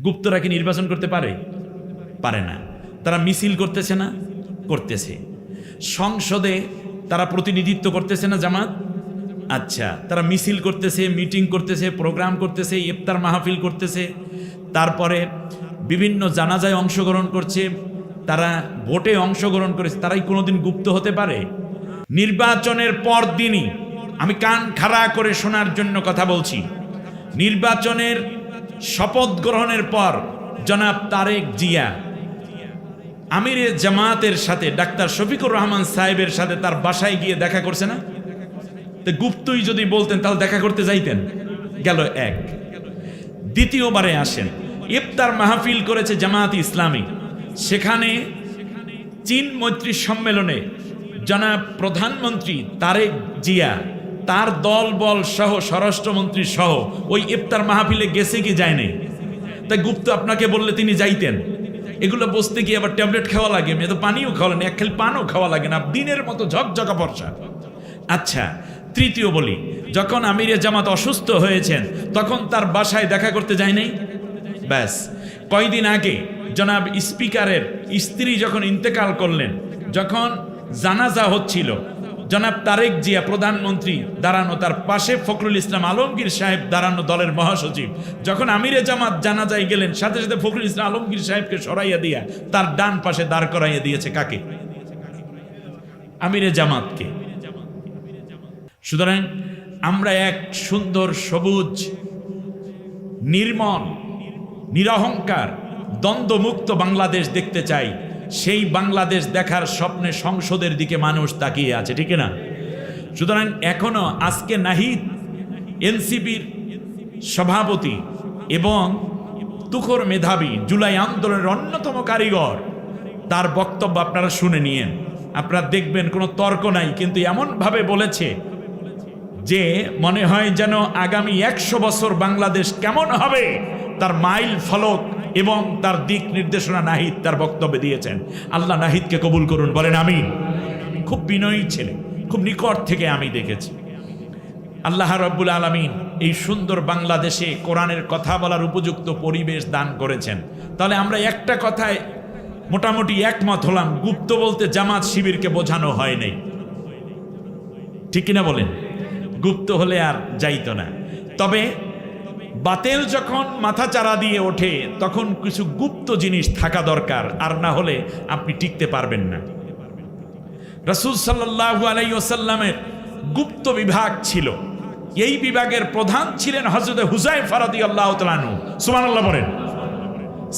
গুপ্তরা কি নির্বাচন করতে পারে? পারে না। তারা মিছিল করতেছে না? করতেছে। সংসদে তারা প্রতিনিধিত্ব করতেছে না জামাত? আচ্ছা, তারা মিছিল করতেছে, মিটিং করতেছে, প্রোগ্রাম করতেছে, ইফতার মাহফিল করতেছে, তারপরে বিভিন্ন জানাজায় অংশগ্রহণ করছে, তারা ভোটে অংশগ্রহণ করেছে। তারাই কোনোদিন গুপ্ত হতে পারে? নির্বাচনের পর দিনই, আমি কান খাড়া করে শোনার জন্য কথা বলছি, নির্বাচনের শপথ গ্রহণের পর জনাব তারেক জিয়া আমিরে জামাতের সাথে ডাক্তার শফিকুর রহমান সাহেবের সাথে তার বাসায় গিয়ে দেখা করছে না? তো গুপ্তই যদি বলতেন তাহলে দেখা করতে যাইতেন? গেল এক। দ্বিতীয়বারে আসেন, ইফতার মাহফিল করেছে জামাত ইসলামী, সেখানে চীন মৈত্রী সম্মেলনে জনাব প্রধানমন্ত্রী তারেক জিয়া তার দল বল সহ স্বরাষ্ট্রমন্ত্রী সহ ওই ইফতার মাহফিলে গেছে কি যায়নি? তাই গুপ্ত আপনাকে বললে তিনি যাইতেন? এগুলো বসতে গিয়ে আবার ট্যাবলেট খাওয়া লাগে, মেয়ে তো পানিও খাওয়া লাগে, এক খালি পানও খাওয়া লাগে না, দিনের মতো ঝকঝকা বর্ষা। আচ্ছা, তৃতীয় বলি, যখন আমিরে জামাত অসুস্থ হয়েছেন তখন তার বাসায় দেখা করতে যায় নাই? ব্যাস। কয়দিন আগে জনাব স্পিকারের স্ত্রী যখন ইন্তেকাল করলেন, যখন জানাজা হচ্ছিল, জনাব তারেক জিয়া প্রধানমন্ত্রী দাঁড়ানো, তার পাশে ফখরুল ইসলাম আলমগীর সাহেব দাঁড়ানো, দলের মহাসচিব, যখন আমিরে জামাত জানাজায় গেলেন, সাথে সাথে ফখরুল ইসলাম আলমগীর সাহেবকে সরাইয়া দিয়া তার ডান পাশে দাঁড় করাইয়া দিয়েছে কাকে? আমিরে জামাতকে। সুতরাং আমরা এক সুন্দর সবুজ নির্মল নিরহংকার দ্বন্দ্বমুক্ত বাংলাদেশ দেখতে চাই। সেই বাংলাদেশ দেখার স্বপ্নে সংসদের দিকে মানুষ তাকিয়ে আছে, ঠিক না? সুতরাং এখনো আজকে নাহিদ এনসিপির সভাপতি এবং তুখোর মেধাবী, জুলাই আন্দোলনের অন্যতম কারিগর, তার বক্তব্য আপনারা শুনে নিয়েন। আপনারা দেখবেন কোনো তর্ক নাই, কিন্তু এমনভাবে বলেছে যে মনে হয় যেন আগামী 100 বছর বাংলাদেশ কেমন হবে তার মাইল ফলক এবং তার দিক নির্দেশনা নাহিদ তার বক্তব্যে দিয়েছেন। আল্লাহ নাহিদকে কবুল করুন, বলেন আমিন। খুব বিনয়ী ছেলে, খুব নিকট থেকে আমি দেখেছি। আল্লাহ রাব্বুল আলামিন এই সুন্দর বাংলাদেশে কোরআনের কথা বলার উপযুক্ত পরিবেশ দান করেছেন। তাহলে আমরা একটা কথায় মোটামুটি একমত হলাম, গুপ্ত বলতে জামাত শিবিরকে বোঝানো হয় নাই, ঠিক কিনা বলেন? গুপ্ত হলে আর যাইতো না। তবে বাতেল যখন মাথা চারা দিয়ে ওঠে তখন কিছু গুপ্ত জিনিস থাকা দরকার, আর না হলে আপনি টিকতে পারবেন না। রাসূল সাল্লাল্লাহু আলাইহি ওয়াসাল্লামের গুপ্ত বিভাগ ছিল, এই বিভাগের প্রধান ছিলেন হযরত হুযায়ফা রাদিয়াল্লাহু তাআলা আনহু। সুবহানাল্লাহ বলেন।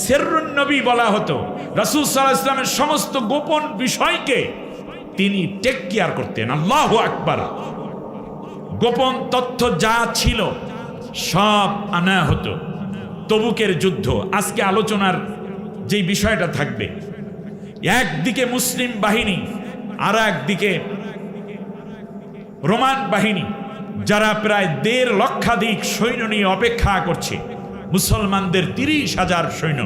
সিররুন নবী বলা হতো, রাসূল সাল্লাল্লাহু আলাইহি ওয়াসাল্লামের সমস্ত গোপন বিষয়কে তিনি টেক কেয়ার করতেন। আল্লাহু আকবার। গোপন তথ্য যা ছিল সব আনা হতো। তবুকের যুদ্ধ আজকে আলোচনার যেই বিষয়টা থাকবে, একদিকে মুসলিম বাহিনী আর একদিকে রোমান বাহিনী, যারা প্রায় 1.5 লক্ষাধিক সৈন্য নিয়ে অপেক্ষা করছে, মুসলমানদের 30,000 সৈন্য।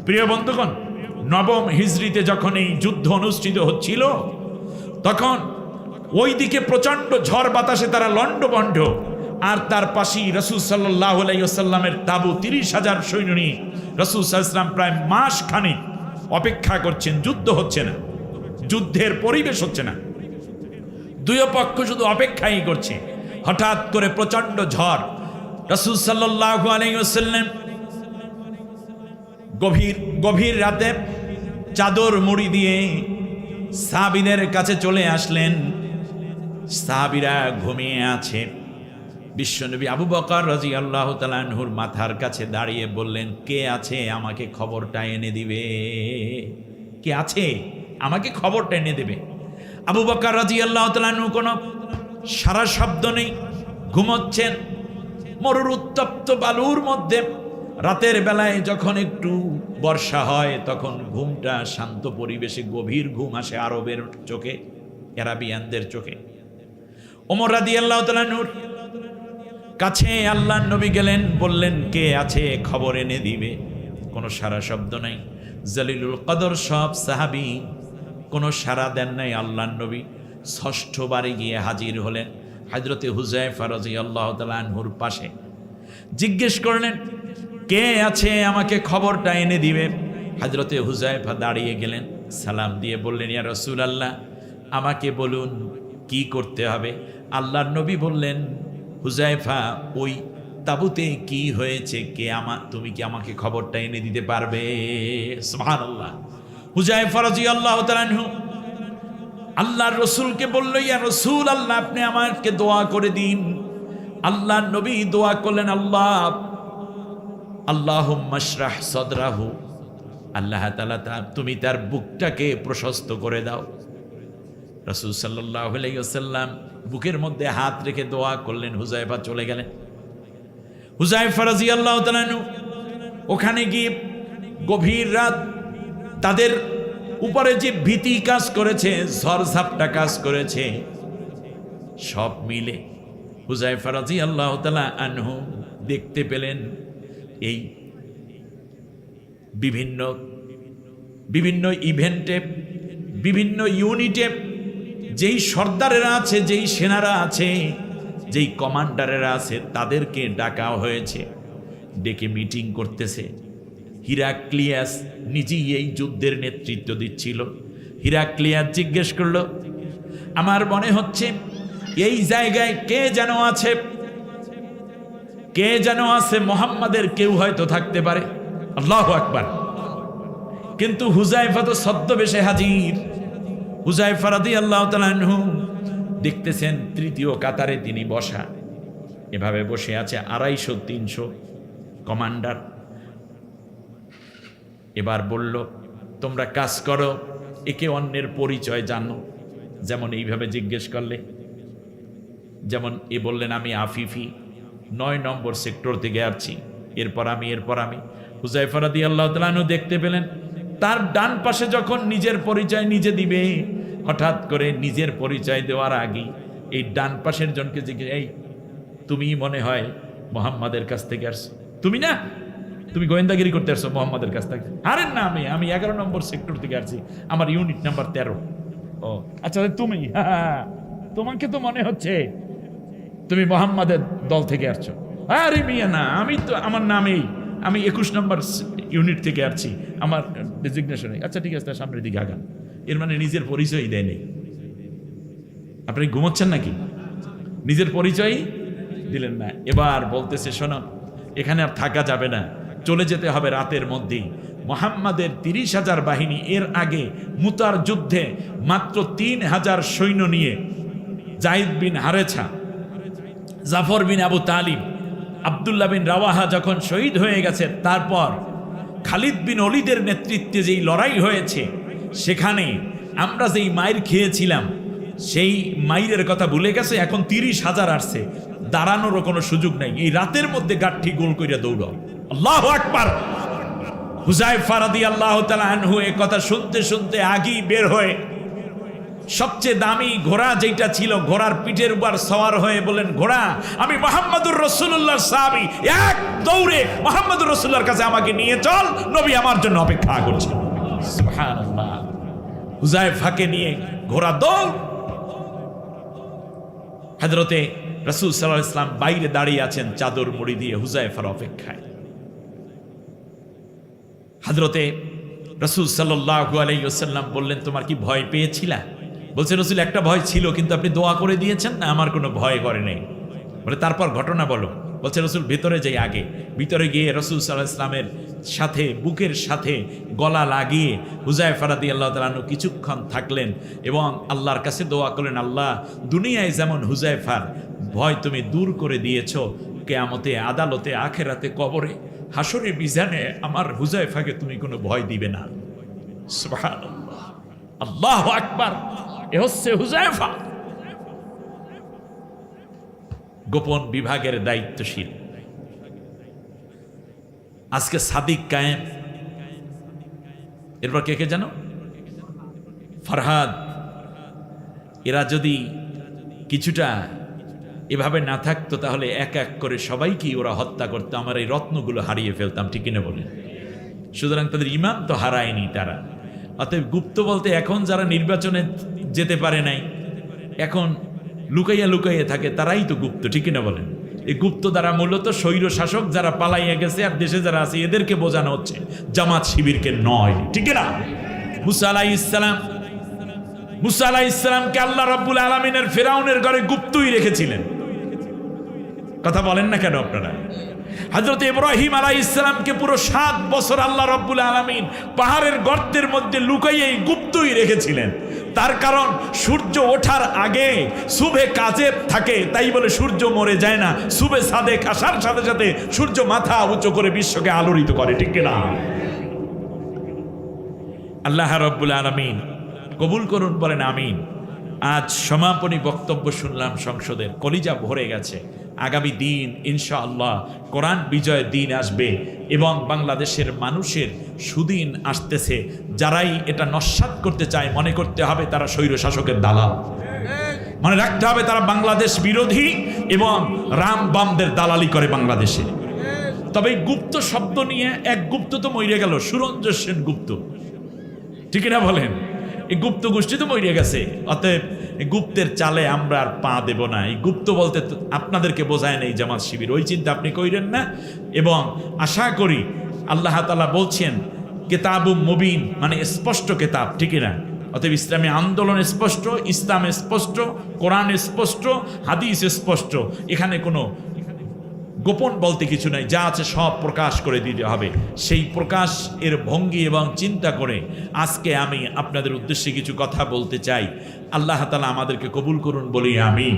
প্রিয় বন্ধুগণ, নবম হিজরিতে যখন এই যুদ্ধ অনুষ্ঠিত হচ্ছিল তখন ওইদিকে প্রচন্ড ঝড় বাতাসে তারা লণ্ডভণ্ড, আর তার পাশেই রাসূল সাল্লাল্লাহু আলাইহি ওয়াসাল্লামের তাবু 30,000 সৈন্য নিয়ে রাসূল সাল্লাল্লাহু আলাইহি ওয়াসাল্লাম প্রায় মাসখানেক অপেক্ষা করছেন। যুদ্ধ হচ্ছে না, যুদ্ধের পরিবেশ হচ্ছে না, দুই পক্ষ শুধু অপেক্ষাই করছে। হঠাৎ করে প্রচন্ড ঝড়, রাসূল সাল্লাল্লাহু আলাইহি ওয়াসাল্লাম গভীর রাতে চাদর মুড়ি দিয়ে সাহাবীদের কাছে চলে আসলেন। সাহাবীরা ঘুমিয়ে আছে। বিশ্বনবী আবু বকর রাদিয়াল্লাহু তাআলা আনহুর মাথার কাছে দাঁড়িয়ে বললেন, কে আছে আমাকে খবরটা এনে দিবে? কে আছে আমাকে খবরটা এনে দেবে? আবু বকর রাদিয়াল্লাহু তাআলা আনহু কোনো সারা শব্দ নেই, ঘুমোচ্ছেন মরুর উত্তপ্ত বালুর মধ্যে। রাতের বেলায় যখন একটু বর্ষা হয় তখন ঘুমটা শান্ত পরিবেশে গভীর ঘুম আসে আরবের চোখে, আরাবিয়ানদের চোখে। ওমর রাদিয়াল্লাহু তাআলা আনহুর কাছে আল্লাহর নবী গেলেন, বললেন, কে আছে খবর এনে দিবে? কোনো সারা শব্দ নাই। জলিলুল কদর সব সাহাবী কোনো সারা দেন নাই। আল্লাহর নবী 6ষ্ঠ বারে গিয়ে হাজির হলেন হযরতে হুযায়ফা রাদিয়াল্লাহু তাআলা আনহুর পাশে। জিজ্ঞেস করলেন, কে আছে আমাকে খবরটা এনে দিবে। হযরতে হুযায়ফা দাঁড়িয়ে গেলেন, সালাম দিয়ে বললেন, ইয়া রাসূলুল্লাহ, আমাকে বলুন কি করতে হবে। আল্লাহর নবী বললেন, হুযায়ফা, ওই তাবুতে কি হয়েছে, তুমি কি আমাকে খবরটা এনে দিতে পারবে? সুবহানাল্লাহ। হুযায়ফা রাদিয়াল্লাহু তাআলা আনহু আল্লাহর রাসূলকে বলল, ইয়া রাসূলুল্লাহ, আপনি আমাকে দোয়া করে দিন। আল্লাহর নবী দোয়া করলেন, আল্লাহুম্মা ইশরাহ সাদরাহু, আল্লাহ তাআলা তুমি তার বুকটাকে প্রশস্ত করে দাও। রাসূল সাল্লাল্লাহু আলাইহি ওয়াসাল্লাম বুকের মধ্যে হাত রেখে দোয়া করলেন। হুযায়ফা চলে গেলেন। হুযায়ফা রাদিয়াল্লাহু তাআলা আনহু ওখানে গিয়ে গভীর রাত তাদের উপরে যে ভীতি কাজ করেছে, ঝড়ঝাপটা কাজ করেছে, সব মিলে হুযায়ফা রাদিয়াল্লাহু তাআলা আনহু দেখতে পেলেন এই বিভিন্ন ইভেন্টে, বিভিন্ন ইউনিটে যেই সর্দারেরা আছে, যেই সেনারা আছে, যেই কমান্ডারেরা আছে, তাদেরকে ডাকা হয়েছে। ডেকে মিটিং করতেছে। হিরাক্লিয়াস নিজেই এই যুদ্ধের নেতৃত্ব দিচ্ছিল। হিরাক্লিয়াস জিজ্ঞেস করলো, আমার মনে হচ্ছে এই জায়গায় কে যেন আছে, মুহাম্মাদের কেউ হয়তো থাকতে পারে। আল্লাহু আকবার। কিন্তু হুযায়ফা তো ছদ্মবেশে হাজির। হুযায়ফা রাদিয়াল্লাহু তাআলা আনহু দেখতেছেন তৃতীয় কাতারে তিনি বসা, এভাবে বসে আছে 250-300 কমান্ডার। এবার বলল, তোমরা কাজ করো, একে অন্যের পরিচয় জানো। যেমন এইভাবে জিজ্ঞেস করলে, যেমন এ বললেন, আমি আফিফি, 9 নম্বর সেক্টর থেকে আসছি, এরপর আমি। হুযায়ফা রাদিয়াল্লাহু তাআলা আনহু দেখতে পেলেন তার ডান পাশে যখন নিজের পরিচয় নিজে দিবে, হঠাৎ করে নিজের পরিচয় দেওয়ার আগে এই ডান পাশের জনকে জিজ্ঞেস, এই তুমি মনে হয় মুহাম্মাদের কাছ থেকে আসছো? তুমি না, তুমি গোয়েন্দাগিরি করতে আসছো মুহাম্মাদের কাছ থেকে? আরে না, আমি 11 নম্বর সেক্টর থেকে আসছি, আমার ইউনিট নাম্বার 13। ও আচ্ছা, তুমি? তোমাকে তো মনে হচ্ছে তুমি মুহাম্মাদের দল থেকে আসছো। আরে মিয়া না, আমি তো, আমার নামেই, আমি 21 নম্বর ইউনিট থেকে আসছি, আমার ডেজিগনেশনে। আচ্ছা ঠিক আছে, তার সামনের দিকে আগান। এর মানে নিজের পরিচয়ই দেয়নি। আপনি ঘুমাচ্ছেন নাকি? নিজের পরিচয়ই দিলেন না। এবার বলতেছে, শোনো, এখানে আর থাকা যাবে না, চলে যেতে হবে রাতের মধ্যেই। মুহাম্মাদের 30,000 বাহিনী এর আগে মুতার যুদ্ধে মাত্র 3,000 সৈন্য নিয়ে যায়েদ বিন হারেছা, জাফর বিন আবু তালিব, আব্দুল্লাহ বিন রাওয়াহা যখন শহীদ হয়ে গেছে, তারপর খালিদ বিন ওলীদের নেতৃত্বে যেই লড়াই হয়েছে, সেখানে আমরা যেই মাইর খেয়েছিলাম, সেই মাইরের কথা ভুলে গেছে। এখন 30,000 আসছে, দাঁড়ানোরও কোনো সুযোগ নাই। এই রাতের মধ্যে গাঠি গোল কইরা দৌড়াও। আল্লাহু আকবার। হুযায়ফা রাদিয়াল্লাহু তাআলা আনহু এই কথা শুনতে শুনতে আগেই বের হয়ে সবচেয়ে দামি ঘোড়া যেটা ছিল, ঘোড়ার পিঠের উপর সওয়ার হয়ে বলেন, ঘোড়া, আমি মুহাম্মদুর রাসূলুল্লাহর সাহাবী, এক দৌড়ে মুহাম্মদুর রাসূলুল্লাহর কাছে আমাকে নিয়ে চল, নবী আমার জন্য অপেক্ষা করছে। সুবহানাল্লাহ। হুযায়ফাকে নিয়ে ঘোড়া দৌড়। হযরতে রাসূল সাল্লাল্লাহু আলাইহি ওয়াসাল্লাম বাইরে দাঁড়িয়ে আছেন চাদর মুড়ি দিয়ে হুযায়ফার অপেক্ষায়। হযরতে রাসূল সাল্লাল্লাহু আলাইহি ওয়াসাল্লাম বললেন, তোমার কি ভয় পেয়েছিলা? বলছে, রাসূল, একটা ভয় ছিল, কিন্তু আপনি দোয়া করে দিয়েছেন না, আমার কোনো ভয় করে নেই। বলে, তারপর ঘটনা বলো। বলছে, রাসূল, ভিতরে যাই আগে। ভিতরে গিয়ে রাসূল সাল্লাল্লাহু আলাইহি ওয়াসাল্লামের সাথে, বুকের সাথে গলা লাগিয়ে হুযায়ফা রাদিয়াল্লাহু তাআলা আনহু কিছুক্ষণ থাকলেন এবং আল্লাহর কাছে দোয়া করলেন, আল্লাহ, দুনিয়ায় যেমন হুযায়ফার ভয় তুমি দূর করে দিয়েছো, কিয়ামতে, আদালতে, আখিরাতে, কবরে, হাসরে, মিজানে আমার হুযায়ফাকে তুমি কোনো ভয় দিবে না। সুবহানাল্লাহ, আল্লাহু আকবার। এ হচ্ছে হুযায়ফা, গোপন বিভাগের দায়িত্বশীল। আজকে সাদিক কায়েম, এরপর কে কে জানো, ফরহাদ, এরা যদি কিছুটা এভাবে না থাকতো, তাহলে এক এক করে সবাইকেই ওরা হত্যা করতো, আমার এই রত্নগুলো হারিয়ে ফেলতাম, ঠিক কিনা বলেন? সুতরাং তাদের ঈমান তো হারায়নি তারা। অতএব গুপ্ত বলতে, এখন যারা নির্বাচনে যেতে পারে নাই, এখন লুকাইয়া লুকাইয়া থাকে, তারাই তো গুপ্ত, ঠিক কিনা বলেন? এই গুপ্ত দ্বারা মূলত স্বৈর শাসক যারা পালাইয়া গেছে আর দেশে যারা আছে এদেরকে বোঝানো হচ্ছে, জামাত শিবিরকে নয়। ঠিক না? মুসা আলাইহিস সালামকে আল্লাহ রাব্বুল আলামিনের ফিরাউনের ঘরে গুপ্তই রেখেছিলেন। কথা বলেন না কেন আপনারা? হযরত ইব্রাহিম আলাইহিস সালামকে পুরো 7 বছর আল্লাহ রাব্বুল আলামিন পাহাড়ের গর্তের মধ্যে লুকাইয়েই গুপ্তই রেখেছিলেন। তার কারণ সূর্য ওঠার আগে সুবে কাজেব থাকে, তাই বলে সূর্য মরে যায় না। সুবে সাদেক আসার সাথে সাথে সূর্য মাথা উঁচু করে বিশ্বকে আলোড়িত করে। ঠিক না? আল্লাহ রাব্বুল আলামিন কবুল করুন, বলেন আমিন। আজ সমাপনী বক্তব্য শুনলাম সংসদের, কলিজা ভরে গেছে। আগামী দিন ইনশাআল্লাহ কোরআন বিজয়ের দিন আসবে এবং বাংলাদেশের মানুষের সুদিন আসতেছে। যারাই এটা নস্যাৎ করতে চায় মনে করতে হবে তারা স্বৈর শাসকের দালাল, মনে রাখতে হবে তারা বাংলাদেশ বিরোধী এবং রাম বামদের দালালি করে বাংলাদেশে। তবে গুপ্ত শব্দ নিয়ে এক গুপ্ত তো মরে গেল, সুরঞ্জন সেন গুপ্ত। ঠিক না বলেন? এই গুপ্ত গোষ্ঠী তো মরে গেছে, অতএব গুপ্তের চালে আমরা আর পা দেব না। এই গুপ্ত বলতে আপনাদেরকে বোঝায় না এই জামাত শিবির, ওই চিন্তা আপনি কইরেন না। এবং আশা করি আল্লাহ তাআলা বলছেন কিতাবুম মুবিন, মানে স্পষ্ট কিতাব। ঠিক না? অতএব ইসলামী আন্দোলন স্পষ্ট, ইসলাম স্পষ্ট, কোরআন স্পষ্ট, হাদিস স্পষ্ট। এখানে কোনো গোপন বলতে কিছু নাই, যা আছে সব প্রকাশ করে দিতে হবে। সেই প্রকাশ এর ভঙ্গি এবং চিন্তা করে আজকে আমি আপনাদের উদ্দেশ্যে কিছু কথা বলতে চাই। আল্লাহ তাআলা আমাদেরকে কবুল করুন বলি আমি।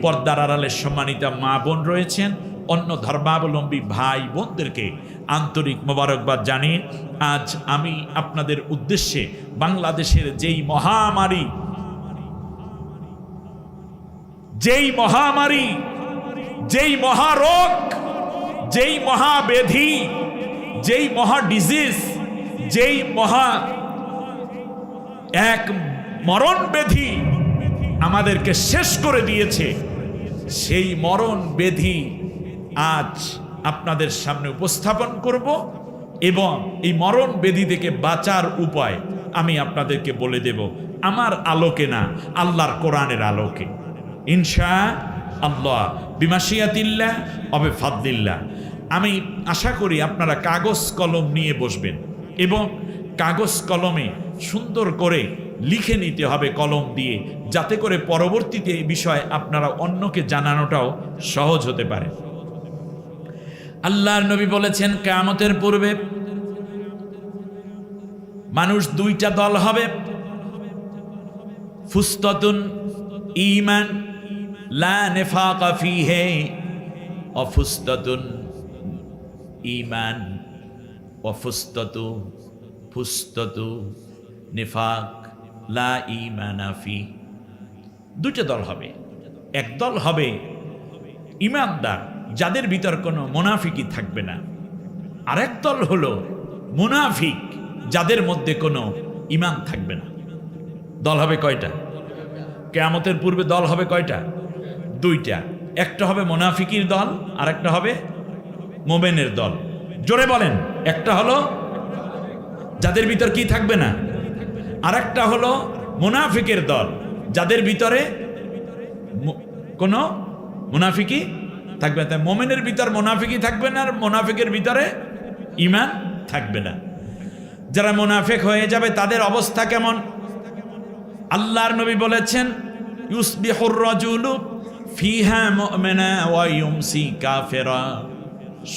পর্দার আড়ালে সম্মানিতা মা বোন রয়েছেন, অন্য ধর্মাবলম্বী ভাই বোনদেরকে আন্তরিক মোবারকবাদ জানিয়ে আজ আমি আপনাদের উদ্দেশ্যে বাংলাদেশের যেই মহামারী, যেই মহারোগ, যেই মহাব্যাধি, যেই মহা ডিজিজ, যেই মহা এক মরণ ব্যাধি আমাদেরকে শেষ করে দিয়েছে, সেই মরণ ব্যাধি আজ আপনাদের সামনে উপস্থাপন করব এবং এই মরণ ব্যাধি থেকে বাঁচার উপায় আমি আপনাদেরকে বলে দেব, আমার আলোকে না, আল্লাহর কোরআনের আলোকে ইনশাআল্লাহ বিমাশিয়াতিল্লাহ অবে ফাদলিল্লাহ। আমি আশা করি আপনারা কাগজ কলম নিয়ে বসবেন এবং কাগজ কলমে সুন্দর করে লিখে নিতে হবে কলম দিয়ে, যাতে করে পরবর্তীতে এই বিষয়ে আপনারা অন্যকে জানানোটাও সহজ হতে পারে। আল্লাহর নবী বলেছেন কিয়ামতের পূর্বে মানুষ দুইটা দল হবে, ফুসতাতুন ঈমান লা নিফাকা ফীহি ওয়া ফুসতাতুন ঈমান ওয়া ফুসতাতু নিফাক লা ঈমানা ফী। দুইটা দল হবে। এক দল হবে ঈমানদার, যাদের ভিতর কোনো মুনাফিকি থাকবে না। আরেক দল হলো মুনাফিক, যাদের মধ্যে কোনো ঈমান থাকবে না। দল হবে কয়টা? কিয়ামতের পূর্বে দল হবে কয়টা? দুইটা। একটা হবে মুনাফিকির দল, আর একটা হবে মুমিনের দল। জোরে বলেন। একটা হলো যাদের ভিতর কি থাকবে না, আর একটা হলো মুনাফিকের দল, যাদের ভিতরে কোনো মুনাফিকি থাকবে না। মুমিনের ভিতর মুনাফিকি থাকবে না, আর মুনাফিকের ভিতরে ঈমান থাকবে না। যারা মুনাফিক হয়ে যাবে তাদের অবস্থা কেমন? আল্লাহর নবী বলেছেন ইউসবিহুর রাজুলু ফিহা মুমিনা ওয়া ইউমসি কাফিরা।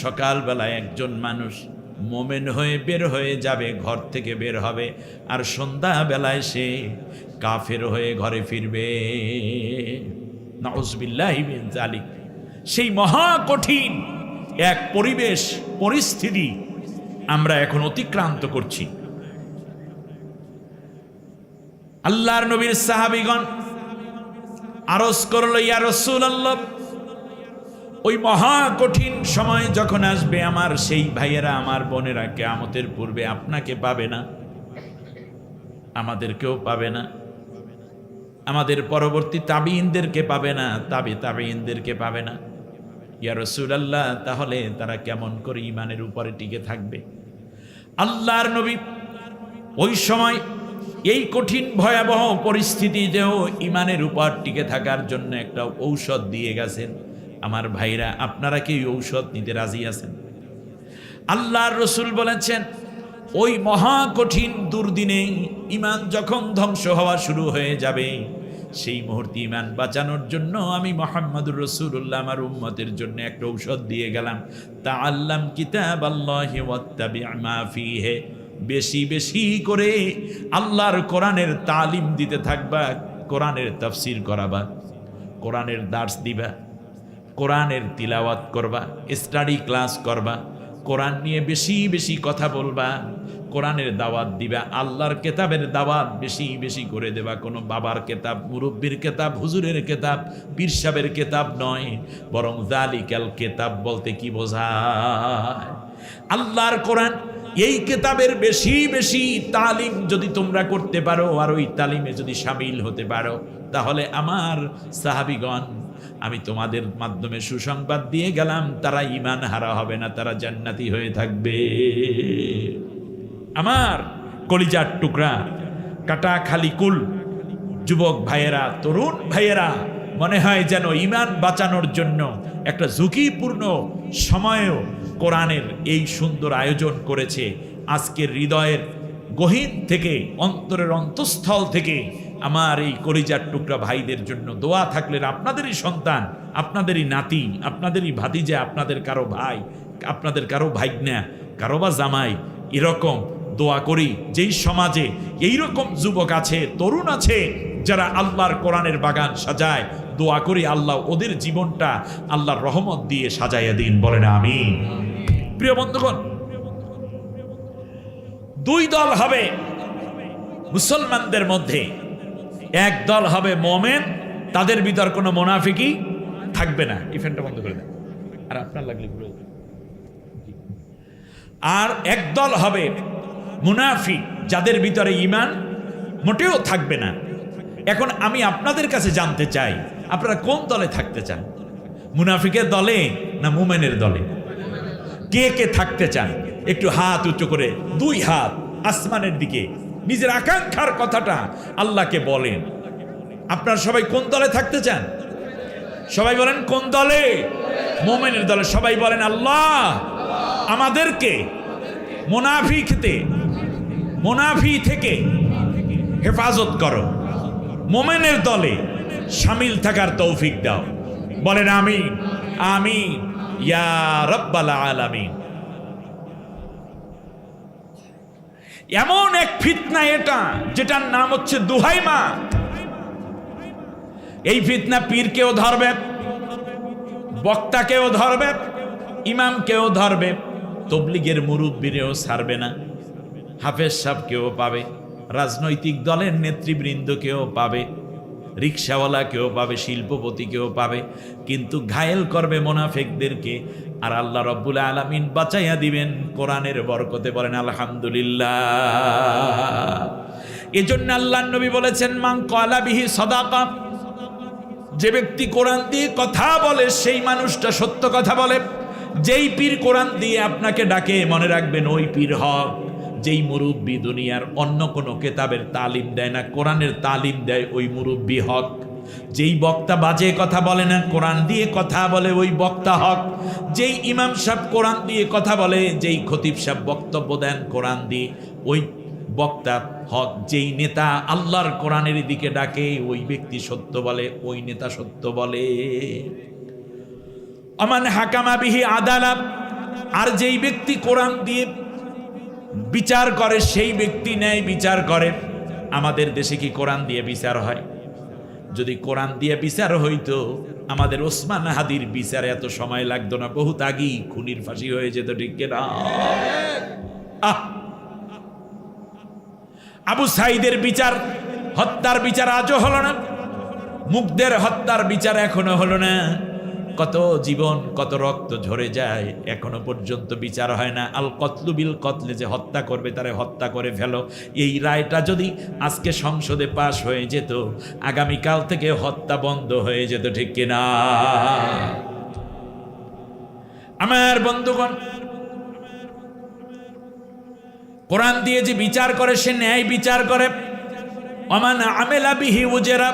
সকালবেলায় একজন মানুষ মুমিন হয়ে বের হয়ে যাবে, ঘর থেকে বের হবে, আর সন্ধ্যাবেলায় সে কাফের হয়ে ঘরে ফিরবে। নাউযুবিল্লাহি মিন যালিক। সেই মহা কঠিন এক পরিবেশ পরিস্থিতি আমরা এখন অতিক্রান্ত করছি। আল্লাহর নবীর সাহাবীগণ আরজ করল, ইয়া রাসূলুল্লাহ, ওই মহা কঠিন সময় যখন আসবে আমার সেই ভাইয়েরা, আমার বোনেরা কিয়ামতের পূর্বে আপনাকে পাবে না, আমাদেরকেও পাবে না, আমাদের পরবর্তী তাবিঈনদেরকে পাবে না, তাবিঈনদেরকে পাবে না। ইয়া রাসূলুল্লাহ, তাহলে তারা কেমন করে ঈমানের উপরে টিকে থাকবে? আল্লাহর নবী ওই সময় এই কঠিন ভয়াবহ পরিস্থিতিতেও ঈমানের উপর টিকে থাকার জন্য একটা ঔষধ দিয়ে গেছেন। আমার ভাইরা, আপনারা কি ঔষধ নিতে রাজি আছেন? আল্লাহর রসুল বলেছেন, ওই মহা কঠিন দুর্দিনে ঈমান যখন ধ্বংস হওয়া শুরু হয়ে যাবে, সেই মুহূর্তে ঈমান বাঁচানোর জন্য আমি মুহাম্মদুর রাসূলুল্লাহ আমার উম্মতের জন্য একটা ঔষধ দিয়ে গেলাম। তাআল্লাম কিতাবাল্লাহি ওয়াত্তাবি' মা ফীহি, বেশি বেশি করে আল্লাহর কোরআনের তালিম দিতে থাকবা, কোরআনের তাফসীর করাবা, কোরআনের দার্স দিবা, কোরআনের তিলাওয়াত করবা, স্টাডি ক্লাস করবা, কোরআন নিয়ে বেশি বেশি কথা বলবা, কোরআনের দাওয়াত দিবা, আল্লাহর কেতাবের দাওয়াত বেশি বেশি করে দেবা। কোনো বাবার কেতাব, মুরব্বির কেতাব, হুজুরের কেতাব, পীর সাহেবের কেতাব নয়, বরং যালিকাল কেতাব বলতে কি বোঝায়? আল্লাহর কোরআন, এই কেতাবের বেশি বেশি তালিম যদি তোমরা করতে পারো আর ওই তালিমে যদি শামিল হতে পারো, তাহলে আমার সাহাবীগণ, আমি তোমাদের মাধ্যমে সুসংবাদ দিয়ে গেলাম, তারা ঈমান হারা হবে না, তারা জান্নাতি হয়ে থাকবে। আমার কলিজার টুকরা, কাটা খালি কুল যুবক ভাইয়েরা, তরুণ ভাইয়েরা, মনে হয় যেন ঈমান বাঁচানোর জন্য একটা ঝুঁকিপূর্ণ সময়েও কোরআনের এই সুন্দর আয়োজন করেছে। আজকের হৃদয়ের গহীন থেকে, অন্তরের অন্তঃস্থল থেকে আমার এই কলিজার টুকরা ভাইদের জন্য দোয়া থাকলেন। আপনাদেরই সন্তান, আপনাদেরই নাতি, আপনাদেরই ভাতিজা, আপনাদের কারো ভাই, আপনাদের কারো ভাইগনা, কারো বা জামাই, এরকম দোয়া করি যেই সমাজে এইরকম যুবক আছে, তরুণ আছে, যারা আল্লাহর কোরআনের বাগান সাজায়, দোয়া করি আল্লাহ ওদের জীবনটা আল্লাহর রহমত দিয়ে সাজাইয়া দিন, বলেন আমিন। প্রিয় বন্ধুগণ, দুই দল হবে মুসলমানদের মধ্যে। এক দল হবে মুমিন, তাদের ভিতর কোনো মুনাফিকি থাকবে না। এই ফ্যানটা বন্ধ করে দেন, আর আপনার লাগলে ঘুরে। আর এক দল হবে মুনাফিক, যাদের ভিতরে ঈমান মোটেও থাকবে না। এখন আমি আপনাদের কাছে জানতে চাই, আপনারা কোন দলে থাকতে চান? মুনাফিকের দলে না মুমিনের দলে? কে কে থাকতে চান? একটু হাত উঁচু করে, দুই হাত আসমানের দিকে, নিজের আকাঙ্ক্ষার কথাটা আল্লাহকে বলেন। আপনারা সবাই কোন দলে থাকতে চান? সবাই বলেন কোন দলে? মুমিনের দলে। সবাই বলেন, আল্লাহ আমাদেরকে মুনাফি থেকে হেফাজত করো, মুমিনের দলে শামিল থাকার তৌফিক দাও, বলেন আমিন আমিন ইয়া রাব্বাল আলামিন। এমন এক ফিতনা এটা, যেটার নাম হচ্ছে দুহাইমা। এই ফিতনা পীরকেও ধরবে, বক্তাকেও ধরবে, ইমামকেও ধরবে, তবলিগের মুরব্বীরেও ছাড়বে না, হাফেজ সাহেবকেও পাবে, রাজনৈতিক দলের নেতৃবৃন্দকেও পাবে, রিক্সাওয়ালাকেও পাবে, শিল্পপতিকেও পাবে, কিন্তু ঘায়েল করবে মুনাফিকদেরকে। আর আল্লাহ রাব্বুল আলামিন বাঁচাইয়া দিবেন কোরআনের বরকতে, বলেন আলহামদুলিল্লাহ। এজন্য আল্লাহর নবী বলেছেন, মান ক্বালা বিহি সাদাকা, যে ব্যক্তি কোরআন দিয়ে কথা বলে সেই মানুষটা সত্য কথা বলে। যেই পীর কোরআন দিয়ে আপনাকে ডাকে, মনে রাখবেন ওই পীর হক। যেই মুরব্বী দুনিয়ার অন্য কোনো কেতাবের তালিম দেয় না, কোরআনের তালিম দেয়, ওই মুরব্বী হক। যেই বক্তা বাজে কথা বলে না, কোরআন দিয়ে কথা বলে, ওই বক্তা হক। যেই ইমাম সাহেব কোরআন দিয়ে কথা বলে, যেই খতিব সাহেব বক্তব্য দেন কোরআন দিয়ে, ওই বক্তা হক। যেই নেতা আল্লাহর কোরআনের দিকে ডাকে, ওই ব্যক্তি সত্য বলে, ওই নেতা সত্য বলে। আমান হাকামা বিহি আদালাত, আর যেই ব্যক্তি কোরআন দিয়ে বিচার করে সেই ব্যক্তি ন্যায় বিচার করে। আমাদের দেশে কি কোরআন দিয়ে বিচার হয়? যদি কোরআন দিয়ে বিচার হইতো, আমাদের ওসমান হাদির বিচারে এত সময় লাগতো না, বহুত আগেই খুনির ফাঁসি হয়ে যেত, ঠিক কিনা? আবু সাইদের বিচার, হত্যার বিচার আজও হলো না, মুগ্ধের হত্যার বিচার এখনো হলো না। কত জীবন, কত রক্ত ঝরে যায়, এখনো পর্যন্ত বিচার হয় না। আল কতলু বিল কতলে, যে হত্যা করবে তারে হত্যা করে ফেলো, এই রায়টা যদি আজকে সংসদে পাশ হয়ে যেত, আগামীকাল থেকে হত্যা বন্ধ হয়ে যেত, ঠিক কিনা? আমার বন্ধুগণ, কোরআন দিয়ে যে বিচার করে সে ন্যায় বিচার করে। ওমান আমেলা বিহি উজরা,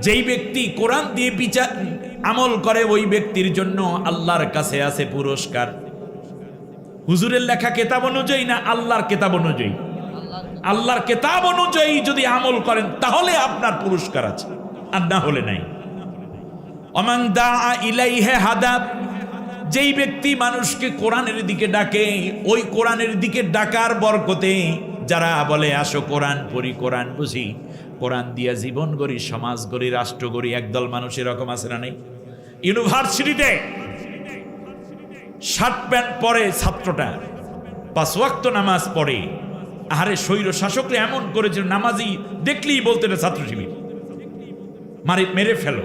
যেই ব্যক্তি কোরআন দিয়ে আমল করে ওই ব্যক্তির জন্য আল্লাহর কাছে আছে পুরস্কার। হুজুরের লেখা কিতাব অনুযায়ী না আল্লাহর কিতাব অনুযায়ী? আল্লাহর কিতাব অনুযায়ী যদি আমল করেন তাহলে আপনার পুরস্কার আছে, আর না হলে নাই। ওমান দাআ ইলাইহি হাদা, যেই ব্যক্তি মানুষকে কোরআনের দিকে ডাকে, ওই কোরআনের দিকে ডাকার বরকতে যারা বলে আসো কোরআন পড়ি, কোরআন বুঝি, কোরআন দিয়া জীবন গড়ি, সমাজ গড়ি, রাষ্ট্র গড়ি, একদল মানুষ এরকম আছে না নেই? ইউনিভার্সিটিতে শার্ট প্যান্ট পরে ছাত্রটা 5 ওয়াক্ত নামাজ পড়ে। আহারে স্বৈর শাসকরা এমন করেছিল, নামাজি দেখলেই বলতে ছাত্র শিবির মেরে ফেলো,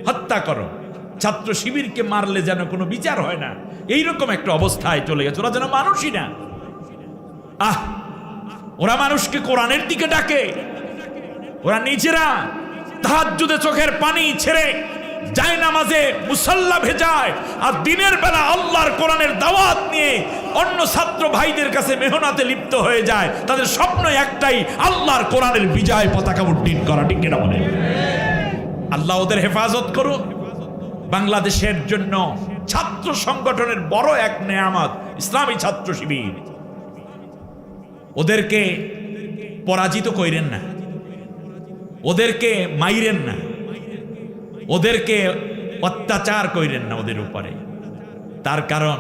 হত্যা করো। ছাত্র শিবিরকে মারলে যেন কোনো বিচার হয় না, এইরকম একটা অবস্থায় চলে গেছে। ওরা যেন মানুষই না। ওরা মানুষকে কোরআনের দিকে ডাকে, ওরা নিজেরা তাহাজ্জুদে চোখের পানি ছেড়ে যায় নামাজে মুসাল্লা ভেজায়, আর দিনের বেলা আল্লাহর কোরআনের দাওয়াত নিয়ে অন্য ছাত্র ভাইদের কাছে মেহনতে লিপ্ত হয়ে যায়। তাদের স্বপ্ন একটাই, আল্লাহর কোরআনের বিজয় পতাকা উড্ডীন করা, ঠিক কিনা বলে? আল্লাহ ওদের হেফাজত করুন। বাংলাদেশের জন্য ছাত্র সংগঠনের বড় এক নেয়ামত ইসলামী ছাত্র শিবির। ওদেরকে পরাজিত কইরেন না, ওদেরকে মাইরেন না, ওদেরকে অত্যাচার কইরেন না ওদের উপরে। তার কারণ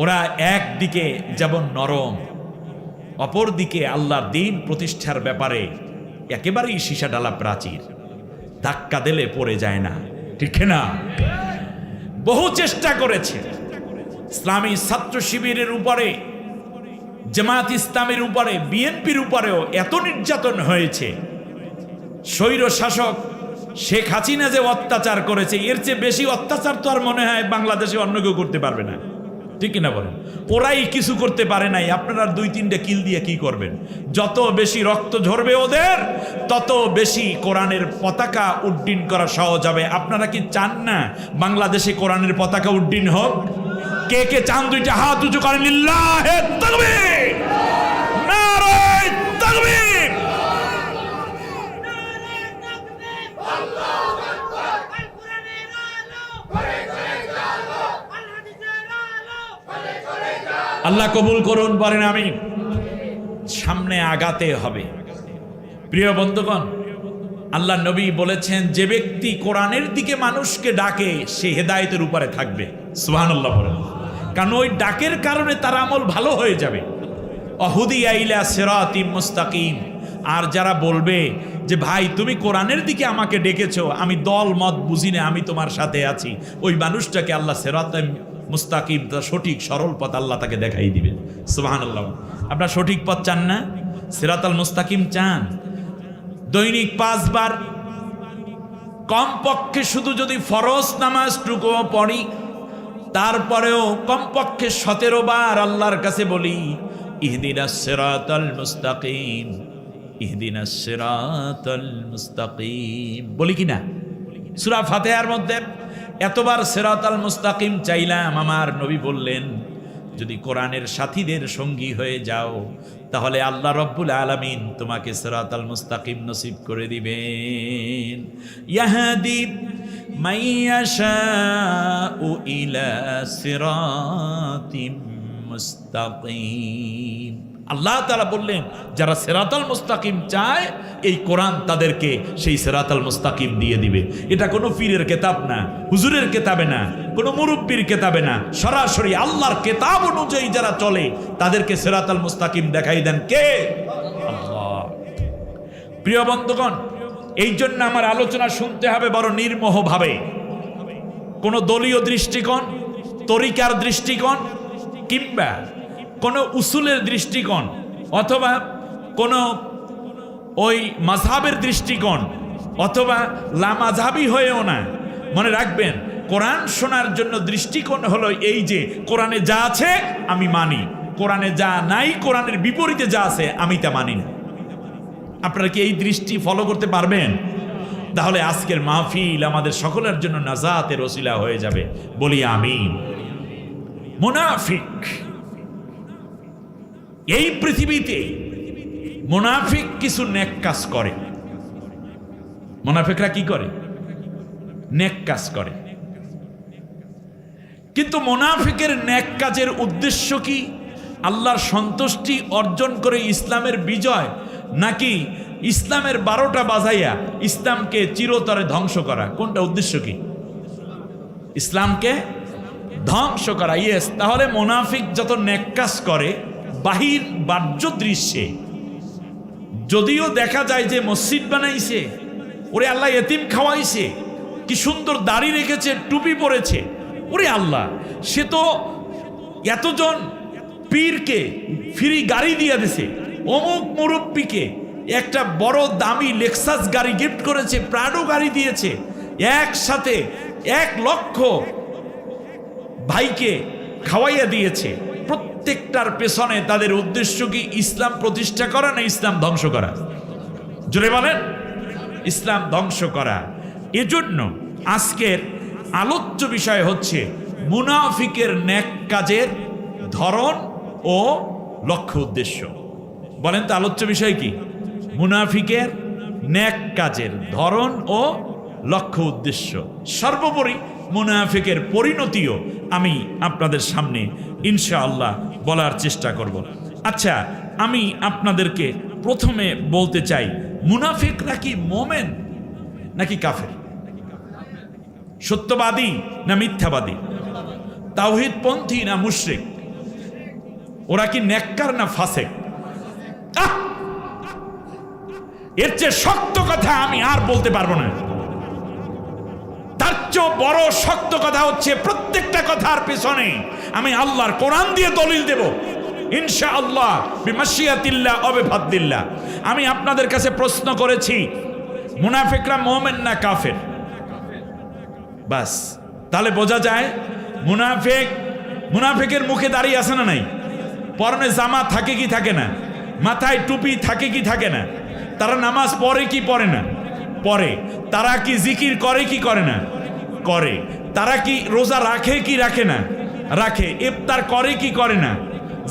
ওরা একদিকে যেমন নরম, অপর দিকে আল্লাহর দ্বীন প্রতিষ্ঠার ব্যাপারে একেবারেই সীসা ডালা প্রাচীর, ধাক্কা দিলে পড়ে যায় না, ঠিক না? বহু চেষ্টা করেছে ইসলামী ছাত্র শিবিরের উপরে, জামাত ইসলামের উপরে, বিএনপির উপরেও এত নির্যাতন হয়েছে। স্বৈর শাসক শেখ হাসিনা যে অত্যাচার করেছে, এর চেয়ে বেশি অত্যাচার তো আর মনে হয় বাংলাদেশে অন্য কেউ করতে পারবে না, ঠিক কিনা বলেন? ওরাই কিছু করতে পারে নাই, আপনারা 2-3টা কিল দিয়ে কি করবেন? যত বেশি রক্ত ঝরবে ওদের, তত বেশি কোরআনের পতাকা উড্ডীন করা সহজ হবে। আপনারা কি চান না বাংলাদেশে কোরআনের পতাকা উড্ডীন হোক? কে কে চান? 2টা হাত উঁচু করেন। লিল্লাহে তাকবীর, নারায়ে তাকবীর। আল্লাহ কবুল করুন, বলেন আমিন। সামনে আগাতে হবে। প্রিয় বন্ধুগণ, আল্লাহ নবী বলেছেন যে ব্যক্তি কোরআনের দিকে মানুষকে ডাকে সে হেদায়েতের উপরে থাকবে। সুবহানাল্লাহ বলেন। কারণ ওই ডাকের কারণে তার আমল ভালো হয়ে যাবে। অহুদিয়া ইলা সিরাতিম মুস্তাকিম। আর যারা বলবে যে ভাই তুমি কোরআনের দিকে আমাকে ডেকেছো, আমি দল মত বুঝি না, আমি তোমার সাথে আছি, ওই মানুষটাকে আল্লাহ সিরাতাম মুস্তাকিম, সঠিক সরল পথ আল্লাহ তাকে দেখাই দিবে। সুবহানাল্লাহ। আপনারা সঠিক পথ চান না? সিরাতাল মুস্তাকিম চান? দৈনিক 5 বার কমপক্ষে, শুধু যদি ফরজ নামাজটুকু পড়ি, তারপরেও কমপক্ষে 17 বার আল্লাহর কাছে বলি ইহদিনাস সিরাতাল মুস্তাকিম, ইহদিনাস সিরাতাল মুস্তাকিম, বলি কিনা? সূরা ফাতিহার মধ্যে এতবার সিরাতাল মুস্তাকিম চাইলাম, আমার নবী বললেন যদি কোরআনের সাথীদের সঙ্গী হয়ে যাও তাহলে আল্লাহ রব্বুল আলামিন তোমাকে সিরাতাল মুস্তাকিম নসিব করে দিবেন। ইয়াহদি মাইয়াশাউ ইলা সিরাতিম মুস্তাকিম। আল্লাহ তাআলা বললেন যারা সিরাতাল মুস্তাকিম চায় এই কোরআন তাদেরকে সেই সিরাতাল মুস্তাকিম দিয়ে দিবে। এটা কোনো পীরের কিতাব না, হুজুরের কিতাবে না, কোনো মুরব্বির কিতাবে না, সরাসরি আল্লাহর কিতাব অনুযায়ী যারা চলে তাদেরকে সিরাতাল মুস্তাকিম দেখাই দেন কে? আল্লাহ। প্রিয় বন্ধুগণ, এই জন্য আমার আলোচনা শুনতে হবে বড় নির্মোহভাবে। কোনো দলীয় দৃষ্টিকোণ, তরিকার দৃষ্টিকোণ, কিংবা কোনো উসুলের দৃষ্টিকোণ, অথবা কোনো ওই মাযহাবের দৃষ্টিকোণ, অথবা লামাযহাবী হয়েও না। মনে রাখবেন, কোরআন শোনার জন্য দৃষ্টিকোণ হলো এই যে কোরআনে যা আছে আমি মানি, কোরআনে যা নাই, কোরআনের বিপরীতে যা আছে আমি তা মানি না। আপনারা কি এই দৃষ্টি ফলো করতে পারবেন? তাহলে আজকের মাহফিল আমাদের সকলের জন্য নাজাতের ওসিলা হয়ে যাবে, বলি আমিন। মুনাফিক, এই পৃথিবীতে মুনাফিক কিছু নেক কাজ করে। মুনাফিকরা কি করে? নেক কাজ করে। কিন্তু মুনাফিকের নেক কাজের উদ্দেশ্য কি? আল্লাহর সন্তুষ্টি অর্জন করে ইসলামের বিজয়, নাকি ইসলামের 12টা বাজাইয়া ইসলামকে চিরতরে ধ্বংস করা? কোনটা উদ্দেশ্য কি? ইসলামকে ধ্বংস করা। ইয়েস, তাহলে মুনাফিক যত নেক কাজ করে বাহির বাহ্য দৃশ্যে যদিও দেখা যায় যে মসজিদ বানাইছে, ওরে আল্লাহ এতিম খাওয়াইছে, কি সুন্দর দাড়ি রেখেছে, টুপি পরেছে, ওরে আল্লাহ সে তো এতজন পীরকে ফ্রি গাড়ি দিয়ে দিছে, অমুক মুরব্বীকে একটা বড় দামি লেক্সাস গাড়ি গিফট করেছে, প্রাডো গাড়ি দিয়েছে, একসাথে 1 লক্ষ ভাইকে খাওয়াইয়া দিয়েছে। প্রত্যেকটার পেছনে তাদের উদ্দেশ্য কি? ইসলাম প্রতিষ্ঠা করা না ইসলাম ধ্বংস করা? জোরে বলেন, ইসলাম ধ্বংস করা। এজন্য আজকের আলোচ্য বিষয় হচ্ছে মুনাফিকের নেক কাজের ধরন ও লক্ষ্য উদ্দেশ্য। বলেন তো আলোচ্য বিষয় কি? মুনাফিকের নেক কাজের ধরন ও লক্ষ্য উদ্দেশ্য। সর্বোপরি মুনাফিকের পরিণতিও আমি আপনাদের সামনে ইনশাআল্লাহ বলার চেষ্টা করব। আচ্ছা, আমি আপনাদেরকে প্রথমে বলতে চাই, মুনাফিকরা কি মোমেন নাকি কাফের? সত্যবাদী না মিথ্যাবাদী? তাওহীদপন্থী না মুশরিক? ওরা কি নেককার না ফাসেক? এর চেয়ে শক্ত কথা আমি আর বলতে পারবো না। তার চেয়ে বড় শক্ত কথা হচ্ছে, প্রত্যেকটা কথার পেছনে আমি আল্লাহর কোরআন দিয়ে দলিল দেব ইনশাআল্লাহ বিমাশিয়াতিল্লাহ ওয়া বিফাদলিল্লাহ। আমি আপনাদের কাছে প্রশ্ন করেছি, মুনাফিকরা মুমিন না কাফের? বাস, তাহলে বোঝা যায় মুনাফিকের মুখে দাঁড়িয়ে আছে না নাই? পরনে জামা থাকে কি থাকে না? মাথায় টুপি থাকে কি থাকে না? তারা নামাজ পড়ে কি পড়ে না? পড়ে। তারা কি জিকির করে কি করে না? করে। তারা কি রোজা রাখে কি রাখে না? রাখে। ইফতার করে কি করে না?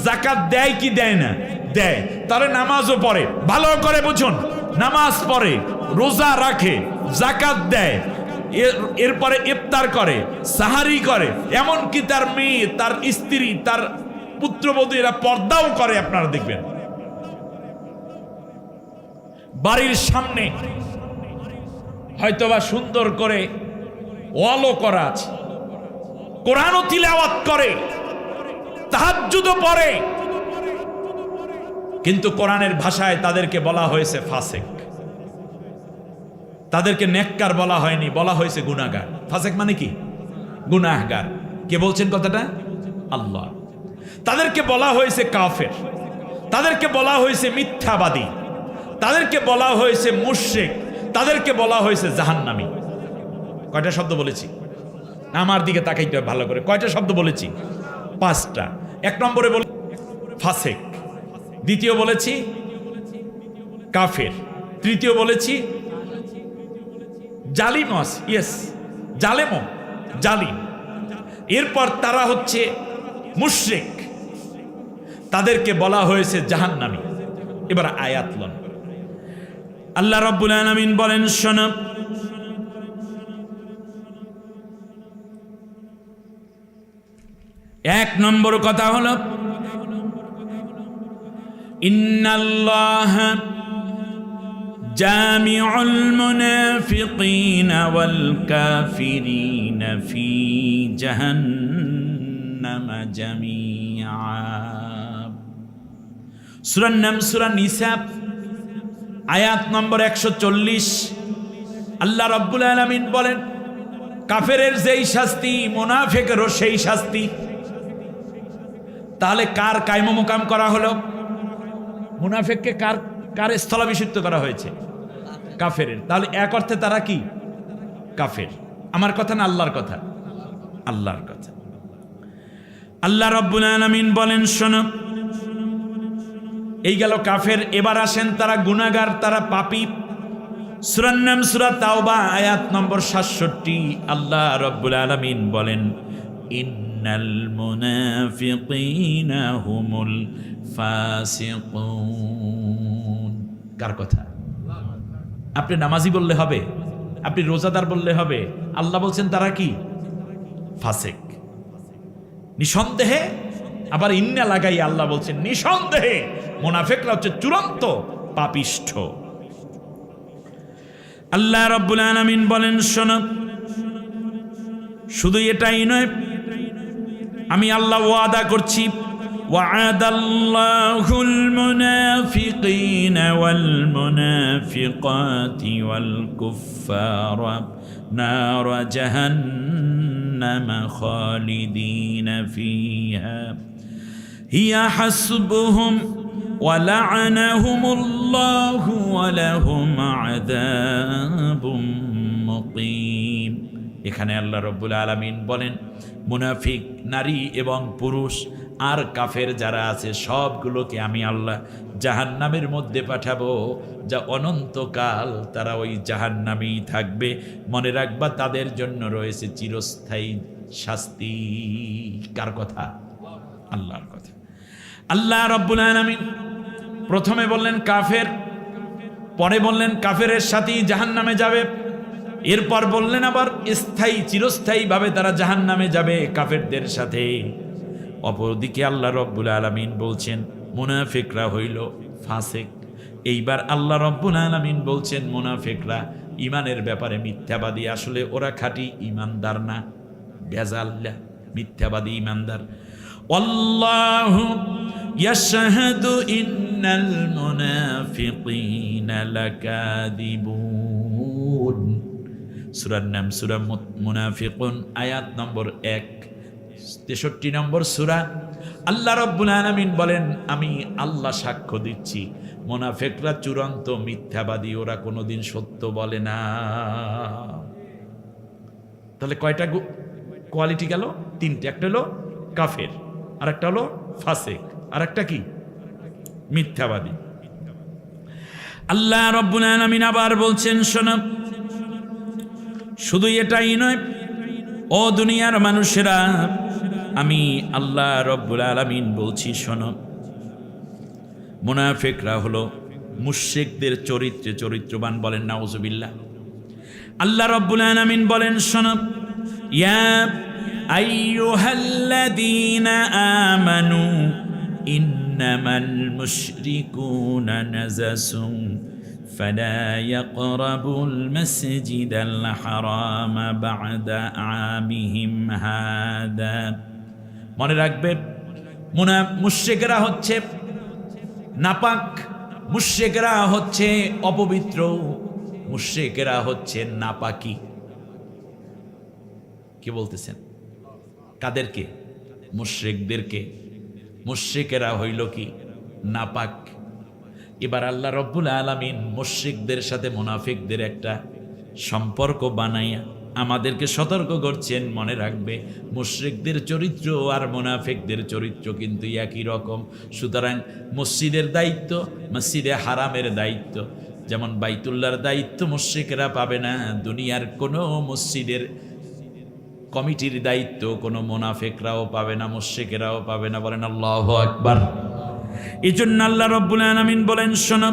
যাকাত দেয় কি দেয় না? দেয়। তাহলে নামাজও পড়ে। ভালো করে বুঝুন, নামাজ পড়ে, রোজা রাখে, যাকাত দেয়, এরপরে ইফতার করে, সাহারি করে, এমনকি তার মেয়ে, তার স্ত্রী, তার পুত্রবধূ এরা পর্দাও করে। আপনারা দেখবেন বাড়ির সামনে হয়তোবা সুন্দর করে ওয়ালও করা আছে, কোরআনও তিলাওয়াত করে, তাহাজ্জুদও পড়ে, কিন্তু কোরআনের ভাষায় তাদেরকে বলা হয়েছে ফাসেক। তাদেরকে নেককার বলা হয়নি, বলা হয়েছে গুনাহগার। ফাসেক মানে কি? গুনাহগার। কে বলছেন কথাটা? আল্লাহ। তাদেরকে বলা হয়েছে কাফের, তাদেরকে বলা হয়েছে মিথ্যাবাদী, তাদেরকে বলা হয়েছে মুশরিক, তাদেরকে বলা হয়েছে জাহান্নামী। কয়টা শব্দ বলেছি? আমার দিকে তাকাইতে ভালো করে। কয়টা শব্দ বলেছি? 5টা। 1 নম্বরে বলে ফাসেক, দ্বিতীয় বলেছি কাফের, তৃতীয় বলেছি জালিমস, ইয়েস জালেমো, জালিম। এরপর তারা হচ্ছে মুশরিক, তাদেরকে বলা হয়েছে জাহান্নামী। এবার আয়াত লন। আল্লাহ রাব্বুল আলামিন বলেন, শোনো, এক নম্বর কথা হলো, ইন্নাল্লাহা জামিউল মুনাফিকিনা ওয়াল কাফিরিনা ফি জাহান্নাম জামিআ। সূরার নাম সূরা নিসা, আয়াত নম্বর 140। আল্লাহ রাব্বুল আলামিন বলেন, কাফেরের যেই শাস্তি মুনাফিকেরও সেই শাস্তি। তাহলে কার কায়ম মুকাম করা হলো? মুনাফিককে কার স্থলাভিষিক্ত করা হয়েছে? কাফেরের। তাহলে এক অর্থে তারা কি? কাফের। আমার কথা না আল্লাহর কথা? আল্লাহর কথা। আল্লাহ রাব্বুল আলামিন বলেন, শোনো, এই গেল কাফের। এবার আসেন তারা গুনাহগার, তারা পাপী। সূরার নাম সূরা তাওবা, আয়াত নম্বর 67। আল্লাহ রাব্বুল আলামিন বলেন, ইন্নাল মুনাফিকিনা হুমুল ফাসিকুন। কার কথা? আপনি নামাজি বললে হবে? আপনি রোজাদার বললে হবে? আল্লাহ বলছেন তারা কি? ফাসেক। নিঃসন্দেহে, আবার ইন্না লাগাই আল্লাহ বলছেন নিঃসন্দেহে মুনাফিকরা হচ্ছে চূড়ান্ত পাপিষ্ঠ। আল্লাহ রাব্বুল আলামিন বলেন, শোনো, শুধু এটাই নয়, আমি আল্লাহ ওয়াদা করছি, ওয়া'আদাল্লাহুল মুনাফিকিনা ওয়াল মুনাফিকাতি ওয়াল কুফফারা নার জাহান্নাম খালিদিনা ফিহা হিয়া হাসবুহুম ওয়া লা'আনাহুমুল্লাহু ওয়া লাহুম আযাবুম মুকিম। এখানে আল্লাহ রাব্বুল আলামিন বলেন, মুনাফিক নারী এবং পুরুষ আর কাফের যারা আছে সবগুলোকে আমি আল্লাহ জাহান্নামের মধ্যে পাঠাবো, যা অনন্তকাল তারা ওই জাহান্নামেই থাকবে। মনে রাখবা, তাদের জন্য রয়েছে চিরস্থায়ী শাস্তি। কার কথা? আল্লাহর কথা। আল্লাহ রাব্বুল আলামিন প্রথমে বললেন কাফের, পরে বললেন কাফেরের সাথেই জাহান্নামে যাবে, এরপর বললেন আবার স্থায়ী চিরস্থায়ীভাবে তারা জাহান্নামে যাবে কাফেরদের সাথে। অপরদিকে আল্লাহ রাব্বুল আলামিন বলছেন মুনাফিকরা হইল ফাসিক। এইবার আল্লাহ রাব্বুল আলামিন বলছেন মুনাফিকরা ইমানের ব্যাপারে মিথ্যাবাদী। আসলে ওরা খাঁটি ইমানদার না, বেজাল্লা মিথ্যাবাদী ইমানদার। আল্লাহু ইয়াশহাদু ইন্নাল মুনাফিকিনা লাকাযিবুন। সূরার নাম সূরা মুনাফিকুন, আয়াত নম্বর 1, 63 নম্বর সূরা। আল্লাহ রাব্বুল আলামিন বলেন, আমি আল্লাহ সাক্ষ্য দিচ্ছি মুনাফিকরা চূড়ান্ত মিথ্যাবাদী, ওরা কোনোদিন সত্য বলে না। তাহলে কয়টা কোয়ালিটি গেল? 3টে। একটা হলো কাফের, আর একটা হলো ফাসিক, আর একটা কি? মিথ্যাবাদী। আল্লাহ রাব্বুল আলামিন আবার বলছেন, শোনো, শুধু এটাই নয়, ও দুনিয়ার মানুষেরা, আমি আল্লাহ রাব্বুল আলামিন বলছি, শোনো, মুনাফিকরা হলো মুশরিকদের চরিত্রে চরিত্রবান। বলেন নাউজুবিল্লাহ। আল্লাহ রাব্বুল আলামিন বলেন, শোনো, ইয়া আইয়ুহাল্লাযীনা আমানু ইন্নামাল মুশরিকুনা নাজাসুন ফালা ইয়াকরাবুল মাসজিদাল হারাম বা'দা আমিহিম হাদা। মনে রাখবেন, মুশরিকরা হচ্ছে নাপাক, মুশরিকরা হচ্ছে অপবিত্র, মুশরিকরা হচ্ছে নাপাকি। কি বলতেছেন? কাদেরকে? মুশরিকদেরকে। মুশরিকেরা হইল কি? নাপাক। এবার আল্লাহ রাব্বুল আলামিন মুশরিকদের সাথে মুনাফিকদের একটা সম্পর্ক বানাইয়া আমাদেরকে সতর্ক করছেন। মনে রাখবে, মুশরিকদের চরিত্র আর মুনাফিকদের চরিত্র কিন্তু একই রকম। সুতরাং মসজিদের দায়িত্ব, মসজিদে হারামের দায়িত্ব, যেমন বাইতুল্লাহর দায়িত্ব মুশরিকরা পাবে না, দুনিয়ার কোনো মসজিদের কমিটির দায়িত্ব কোনো মুনাফিকরাও পাবে না, মুশরিকেরাও পাবে না। বলেন আল্লাহু আকবার। এজন্য আল্লাহ রাব্বুল আলামিন বলেন, শোনো,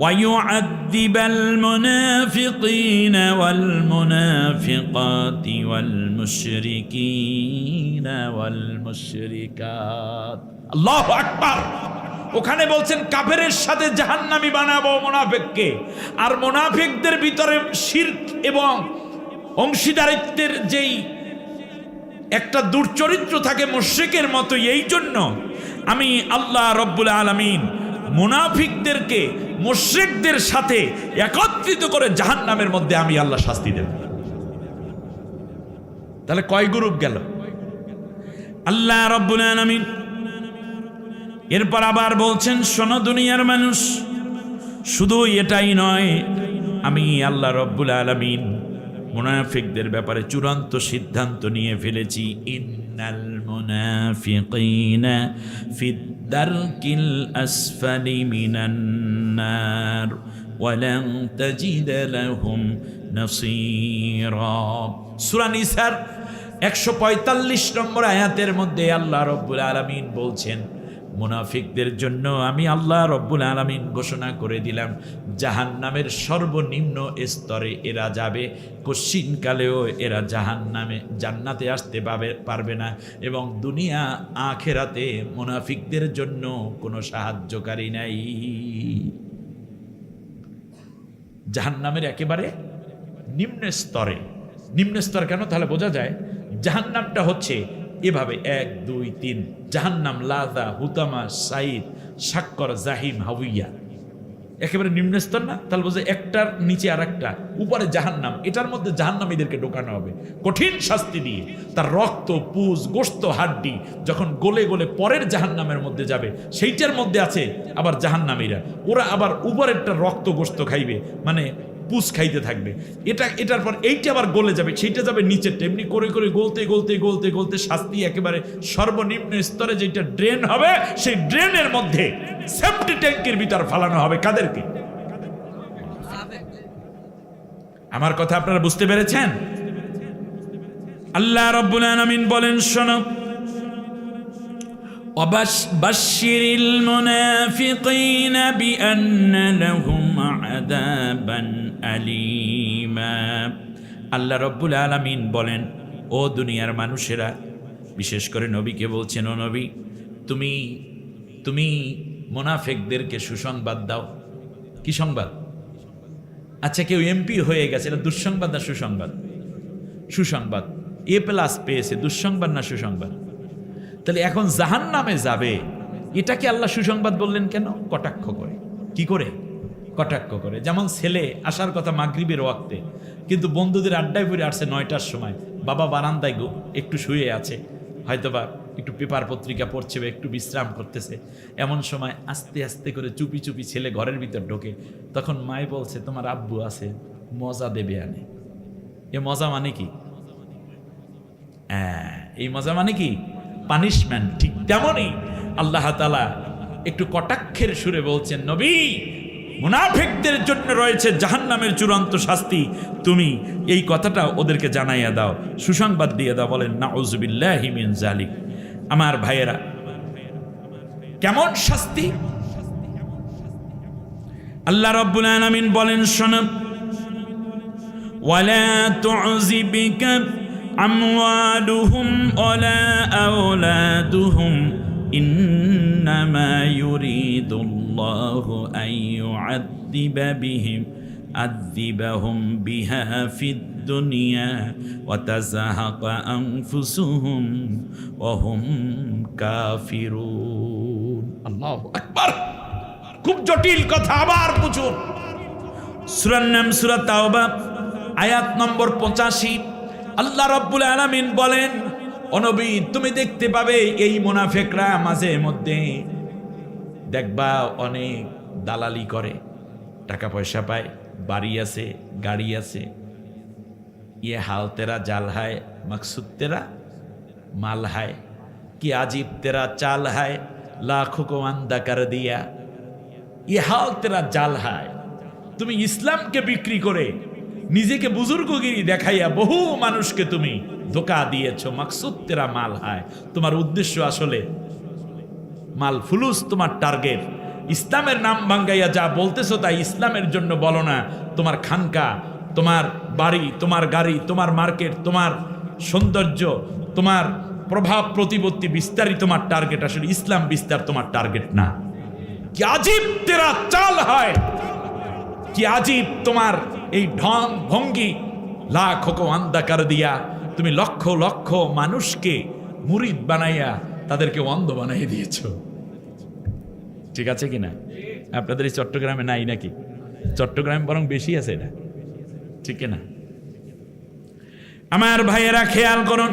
ওয়ায়ুআযযিবাল মুনাফিকিনা ওয়াল মুনাফিকাতি ওয়াল মুশরিকিনা ওয়াল মুশরিকাত। আল্লাহু আকবার। ওখানে বলছেন কাফেরের সাথে জাহান্নামী বানাবো মুনাফিককে, আর মুনাফিকদের ভিতরে শিরক এবং অংশীদারিত্বের যেই একটা দুর্চরিত্র থাকে মুশরিকের মতো, এই জন্য আমি আল্লাহ রাব্বুল আলামিন মুনাফিকদেরকে মুশরিকদের সাথে একত্রিত করে জাহান্নামের মধ্যে আমি আল্লাহ শাস্তি দেব। তাহলে কয় গ্রুপ গেল? আল্লাহ রাব্বুল আলামিন এরপর আবার বলছেন, শোনো দুনিয়ার মানুষ, শুধু এটাই নয়, আমি আল্লাহ রাব্বুল আলামিন মুনাফিকদের ব্যাপারে চূড়ান্ত সিদ্ধান্ত নিয়ে ফেলেছি। ইন্নাল মুনাফিকিনা ফিদ দারকিল আসফালি মিনান নার ওয়া লান তাজিদ লাহুম নাসীরা। সূরা নিসার 145 নম্বর আয়াতের মধ্যে আল্লাহ রাব্বুল আলামিন বলছেন, মুনাফিকদের জন্য আমি আল্লাহ রব্বুল আলামিন ঘোষণা করে দিলাম জাহান্নামের সর্বনিম্ন স্তরে এরা যাবে, কশ্চিনকালেও এরা জান্নাতে আসতে পারবে না, এবং দুনিয়া আখেরাতে মুনাফিকদের জন্য কোনো সাহায্যকারী নাই। জাহান্নামের একেবারে নিম্ন স্তরে। নিম্ন স্তর কেন? তাহলে বোঝা যায় জাহান্নামটা হচ্ছে এভাবে 1 2 3 জাহান্নাম, লাযা, হুতামা, সাইদ, শাক্কর, জাহিম, হাউইয়া, একেবারে নিম্ন স্তর না? তাহলে বোঝা একটার নিচে আর একটা, উপরে জাহান্নাম, এটার মধ্যে জাহান্নামীদেরকে ঢোকানো হবে কঠিন শাস্তি দিয়ে। তার রক্ত, পুজ, গোশত, হাড্ডি যখন গলে গলে পরের জাহান্নামের মধ্যে যাবে, সেইটার মধ্যে আছে আবার জাহান্নামীরা, ওরা আবার উপরেরটা রক্ত গোশত খাইবে, মানে পুষ খাইতে থাকবে। এটার পর এইটা আবার গলে যাবে, সেইটা যাবে নিচের, এমনি করে করে গলতে গলতে গলতে গলতে শাস্তি একেবারে সর্বনিম্ন স্তরে যেটা ড্রেন হবে, সেই ড্রেনের মধ্যে সেফটি ট্যাঙ্কের ভিতর ফালানো হবে। কাদেরকে? আমার কথা আপনারা বুঝতে পেরেছেন? আল্লাহ রাব্বুল আলামিন বলেন, শোনো, ওয়াবাশশিরিল মুনাফিকিনা বিআন্না লাহুম আযাবান আলীমা। আল্লাহ রাব্বুল আলামিন বলেন, ও দুনিয়ার মানুষেরা, বিশেষ করে নবীকে বলছেন, ও নবী, তুমি মুনাফিকদেরকে সুসংবাদ দাও। কি সংবাদ? আচ্ছা, কেউ এমপি হয়ে গেছে, এটা দুঃসংবাদ না সুসংবাদ? সুসংবাদ। A+ পেয়েছে, দুঃসংবাদ না সুসংবাদ? তাহলে এখন জাহান্নামে যাবে, এটাকে আল্লাহ সুসংবাদ বললেন কেন? কটাক্ষ করে। কি করে? কটাক্ষ করে। যেমন ছেলে আসার কথা মাগরিবের ওয়াক্তে, কিন্তু বন্ধুদের আড্ডায় পড়ে আসছে 9টার সময়, বাবা বারান্দায় একটু শুয়ে আছে, হয়তোবা একটু পেপার পত্রিকা পড়ছে বা একটু বিশ্রাম করতেছে। এমন সময় আস্তে আস্তে করে চুপি চুপি ছেলে ঘরের ভিতর ঢোকে। তখন মাই বলছে, তোমার আব্বু আছে, মজা দেবে আনে। এ মজা মানে কি? এই মজা মানে কি? পানিশমেন্ট। ঠিক তেমনই আল্লাহ তাআলা একটু কটাক্ষের সুরে বলছেন, নবী, মুনাফিকদের জন্য রয়েছে জাহান্নামের চূড়ান্ত শাস্তি, তুমি এই কথাটা ওদেরকে জানাইয়া দাও, সুসংবাদ দিয়ে দাও। বলেন নাউযুবিল্লাহি মিন যালিক। আমার ভাইয়েরা, কেমন শাস্তি? আল্লাহ রাব্বুল আলামিন বলেন, শোনো, ওয়ালা তুযিবিকা আমওয়ালুহুম ওয়ালা আওলাদুহুম ইন্নামা ইউরিদুল্লাহু আন يعذبهم بها في الدنيا وتزهق أنفسهم وهم كافرون। আল্লাহু আকবার। খুব জটিল কথা, আবার বুঝুন। সূরার নাম সূরা তাওবা, আয়াত নম্বর 85। আল্লাহ রাব্বুল আলামিন বলেন, ও নবী, তুমি দেখতে পাবে এই মুনাফিকরা মাঝে মধ্যে দেখবা অনেক দালালি করে, টাকা পয়সা পায়, বাড়ি আছে, গাড়ি আছে। ये हाल तेरा जाल है, मकसूद तेरा माल है, कि अजीब तेरा चाल है, लाखों को अंधा कर दिया। ये हाल तेरा जाल है। তুমি ইসলামকে বিক্রি করে নিজেকে বুজুর্গগিরি দেখাইয়া বহু মানুষকে তুমি ধোঁকা দিয়েছো। মকসুদ তেরা মাল হয়, তোমার উদ্দেশ্য আসলে মাল ফুলুস, তোমার টার্গেট। ইসলামের নাম ভাঙ্গাইয়া যা বলতেছো তাই ইসলামের জন্য বলো না। তোমার খানকা, তোমার বাড়ি, তোমার গাড়ি, তোমার মার্কেট, তোমার সৌন্দর্য, তোমার প্রভাব প্রতিপত্তি বিস্তারই তোমার টার্গেট, আসলে ইসলাম বিস্তার তোমার টার্গেট না। কি আজীব তেরা চাল হয়, কি আজীব তোমার এই ঢং ভঙ্গি। লাখো কো আন্ধা কর দিয়া, তুমি লক্ষ লক্ষ মানুষকে মুরিদ বানাইয়া তাদেরকে অন্ধ বানাই দিয়েছো। ঠিক আছে কিনা? আপনাদের এই চট্টগ্রামে নাই নাকি? চট্টগ্রামে বরং বেশি আছে এটা, ঠিক না? আমার ভাইয়েরা খেয়াল করুন,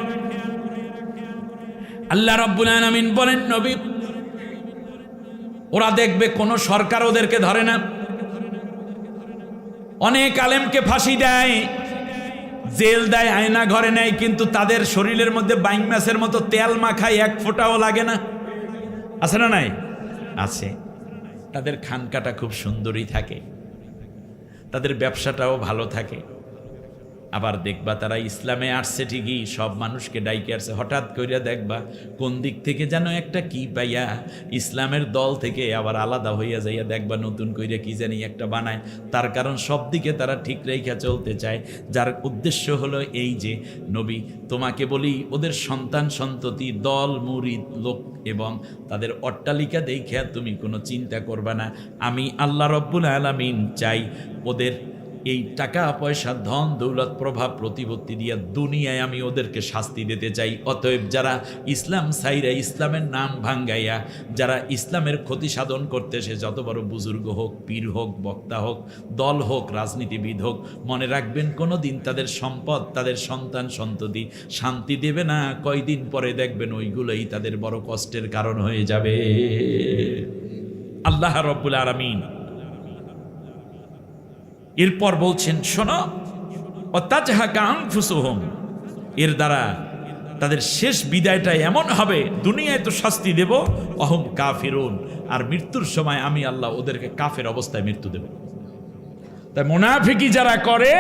আল্লাহ রাব্বুল আলামিন বলেন, নবী, ওরা দেখবে কোন সরকার ওদেরকে ধরে না। অনেক আলেমকে ফাঁসি দেয়, জেল দেয়, আয়না ঘরে নেয়, কিন্তু তাদের শরীরের মধ্যে বাইং মাছের মতো তেল মাখায় এক ফোঁটাও লাগে না। আছে না নাই? আছে। তাদের খানকাটা খুব সুন্দরই থাকে, তাদের ব্যবসাটাও ভালো থাকে, আবার দেখবা তারা ইসলামে আসছে ঠিকই, সব মানুষকে ডাইকে আসছে, হঠাৎ করে দেখবা কোন দিক থেকে যেন একটা কি পাইয়া ইসলামের দল থেকে আবার আলাদা হইয়া যাইয়া দেখবা নতুন কইরা কি জানি একটা বানায়। তার কারণ সব দিকে তারা ঠিক রেখা চলতে চায়, যার উদ্দেশ্য হলো এই যে নবী তোমাকে বলি ওদের সন্তান সন্ততি দল মুরিদ লোক এবং তাদের অট্টালিকা দেখিয়া তুমি কোনো চিন্তা করবা না। আমি আল্লাহ রব্বুল আলামিন চাই ওদের এই টাকা পয়সা ধন দৌলত প্রভাব প্রতিপত্তি দিয়া দুনিয়ায় আমি ওদেরকে শাস্তি দিতে চাই। অতএব যারা ইসলাম সাইরা ইসলামের নাম ভাঙ্গাইয়া যারা ইসলামের ক্ষতি সাধন করতে, সে যত বড় বুজুর্গ হোক, পীর হোক, বক্তা হোক, দল হোক, রাজনীতিবিদ হোক, মনে রাখবেন কোনো দিন তাদের সম্পদ, তাদের সন্তান সন্ততি শান্তি দেবে না। কয়দিন পরে দেখবেন ওইগুলোই তাদের বড় কষ্টের কারণ হয়ে যাবে। আল্লাহ রব্বুল আলামিন এরপর বলছেন শোনো, অতাজহাকা আনফুসুহুম, এর দ্বারা তাদের শেষ বিদায়টা এমন হবে, দুনিয়ায় তো শাস্তি দেব, অহম কাফিরুন, আর মৃত্যুর সময় আমি আল্লাহ ওদেরকে কাফের অবস্থায় মৃত্যু দেব। তাই মুনাফিকি যারা করে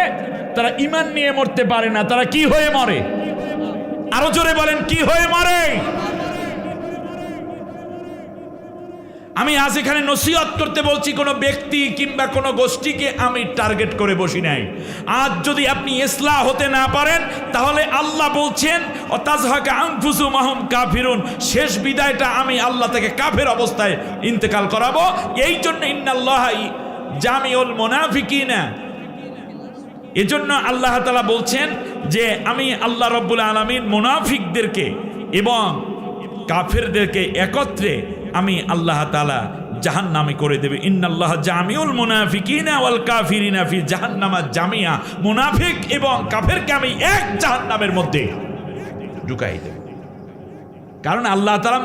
তারা ঈমান নিয়ে মরতে পারে না, তারা কি হয়ে মরে? আরো জোরে বলেন, কি হয়ে মরে? আমি আজ এখানে নসিহত করতে বলছি, কোনো ব্যক্তি কিংবা কোনো গোষ্ঠীকে আমি টার্গেট করে বসি নাই। আজ যদি আপনি ইসলাহ হতে না পারেন তাহলে আল্লাহ বলছেন অতাজহাকা আনফুসুহুম ওয়া হুম কাফিরুন, শেষ বিদায়টা আমি আল্লাহ থেকে কাফের অবস্থায় ইন্তেকাল করাবো। এই জন্য ইন্নাল্লাহা জামিউল মুনাফিকিনা, এজন্য আল্লাহ তাআলা বলছেন যে আমি আল্লাহ রাব্বুল আলামিন মুনাফিকদেরকে এবং কাফেরদেরকে একত্রে আমি আল্লাহ তাআলা জাহান্নামে করে দেবে। ইন্নাল্লাহা জামিউল মুনাফিকিনা ওয়াল কাফিরিনা ফি জাহান্নামা জামিয়া, মুনাফিক এবং কাফেরকে আমি এক জাহান্নামের মধ্যে ঢুকাই দেব। কারণ আল্লাহ তাআলা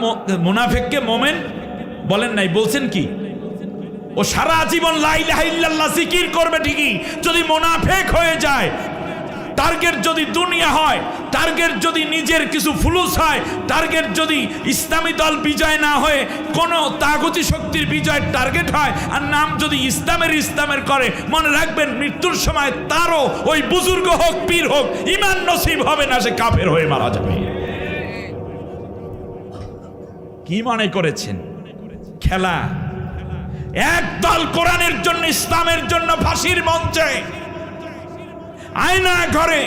মুনাফিককে মুমিন বলেন নাই, বলছেন কি? ও সারা জীবন লা ইলাহা ইল্লাল্লাহ জিকির করবে ঠিকই, যদি মুনাফিক হয়ে যায়, টার্গেট যদি দুনিয়া হয়, টার্গেট যদি নিজের কিছু ফুলুস হয়, টার্গেট যদি ইসলামী দল বিজয় না হয়ে কোনো তাগুতি শক্তির বিজয়ের টার্গেট হয়, আর নাম যদি ইসলামের করে, মনে রাখবেন মৃত্যুর সময় তারও ওই বুজুর্গ হোক, পীর হোক, ঈমান নসিব হবে না, সে কাফের হয়ে মারা যাবে। কি মনে করেছেন খেলা? একদল কোরআনের জন্য, ইসলামের জন্য ফাঁসির মঞ্চে, আয়না ঘরে,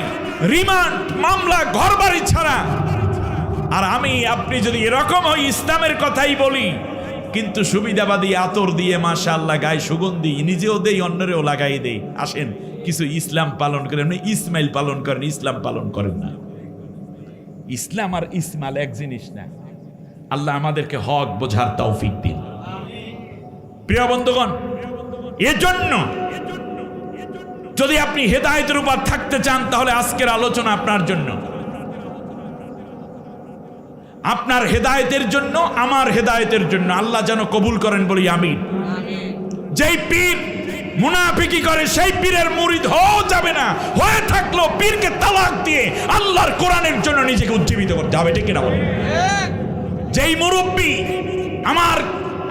রিমান্ড মামলা, ঘরবাড়ি ছাড়া। আর আমি আপনি যদি এরকম ওই ইসলামের কথাই বলি, কিন্তু সুবিধাবাদী আতর দিয়ে মাশাআল্লাহ গায়ে সুগন্ধি নিজেও দেই, অন্যরেও লাগাই দেই, আসেন কিছু ইসলাম পালন করেন, ইসমাইল পালন করেন, ইসলাম পালন করেন না। ইসলাম আর ইসমাইল এক জিনিস না। আল্লাহ আমাদেরকে হক বোঝার তৌফিক দিন। প্রিয় বন্ধুগণ, এজন্য যদি আপনি হেদায়েতের উপর থাকতে চান তাহলে আজকের আলোচনা আপনার জন্য, আপনার হেদায়েতের জন্য, আমার হেদায়েতের জন্য। আল্লাহ যেন কবুল করেন, বলি আমিন। যেই পীর মুনাফিকি করে সেই পীরের মুরিদ হওয়া যাবে না, হয়ে থাকলো পীরকে তালাক দিয়ে আল্লাহর কোরআনের জন্য নিজেকে উজ্জীবিত করতে হবে, ঠিক কিনা বলেন? যেই মুরব্বী আমার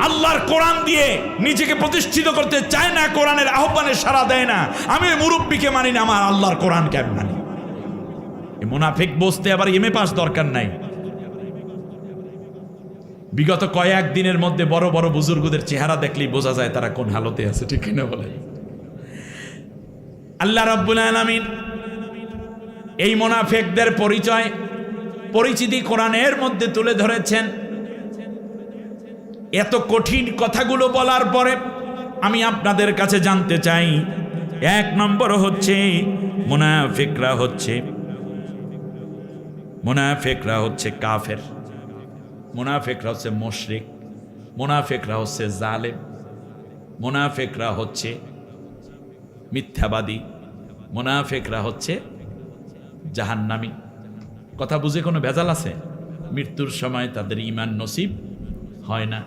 আল্লাহর কোরআন দিয়ে নিজেকে প্রতিষ্ঠিত করতে চায় না, কোরআনের আহ্বানে সাড়া দেয় না, আমি ওই মুরব্বীকে মানি না, আমার আল্লাহর কোরআনকে আমি মানি। এই মুনাফিক বসতে আবার এমএ পাস দরকার নাই। বিগত কয়েক দিনের মধ্যে বড় বড় বুজুর্গদের চেহারা দেখলেই বোঝা যায় তারা কোন হালতে আছে, ঠিক কিনা বলেন? আল্লাহ রাব্বুল আলামিন এই মুনাফিকদের পরিচিতি কোরআনের মধ্যে তুলে ধরেছেন। এত কঠিন কথাগুলো বলার পরে আমি আপনাদের কাছে জানতে চাই, এক নম্বর হচ্ছে মুনাফিকরা হচ্ছে কাফের, মুনাফিকরা হচ্ছে মুশরিক, মুনাফিকরা হচ্ছে জালেম, মুনাফিকরা হচ্ছে মিথ্যাবাদী, মুনাফিকরা হচ্ছে জাহান্নামী। কথা বুঝে কোনো ভেজাল আছে? মৃত্যুর সময় তাদের ঈমান নসিব হয় না।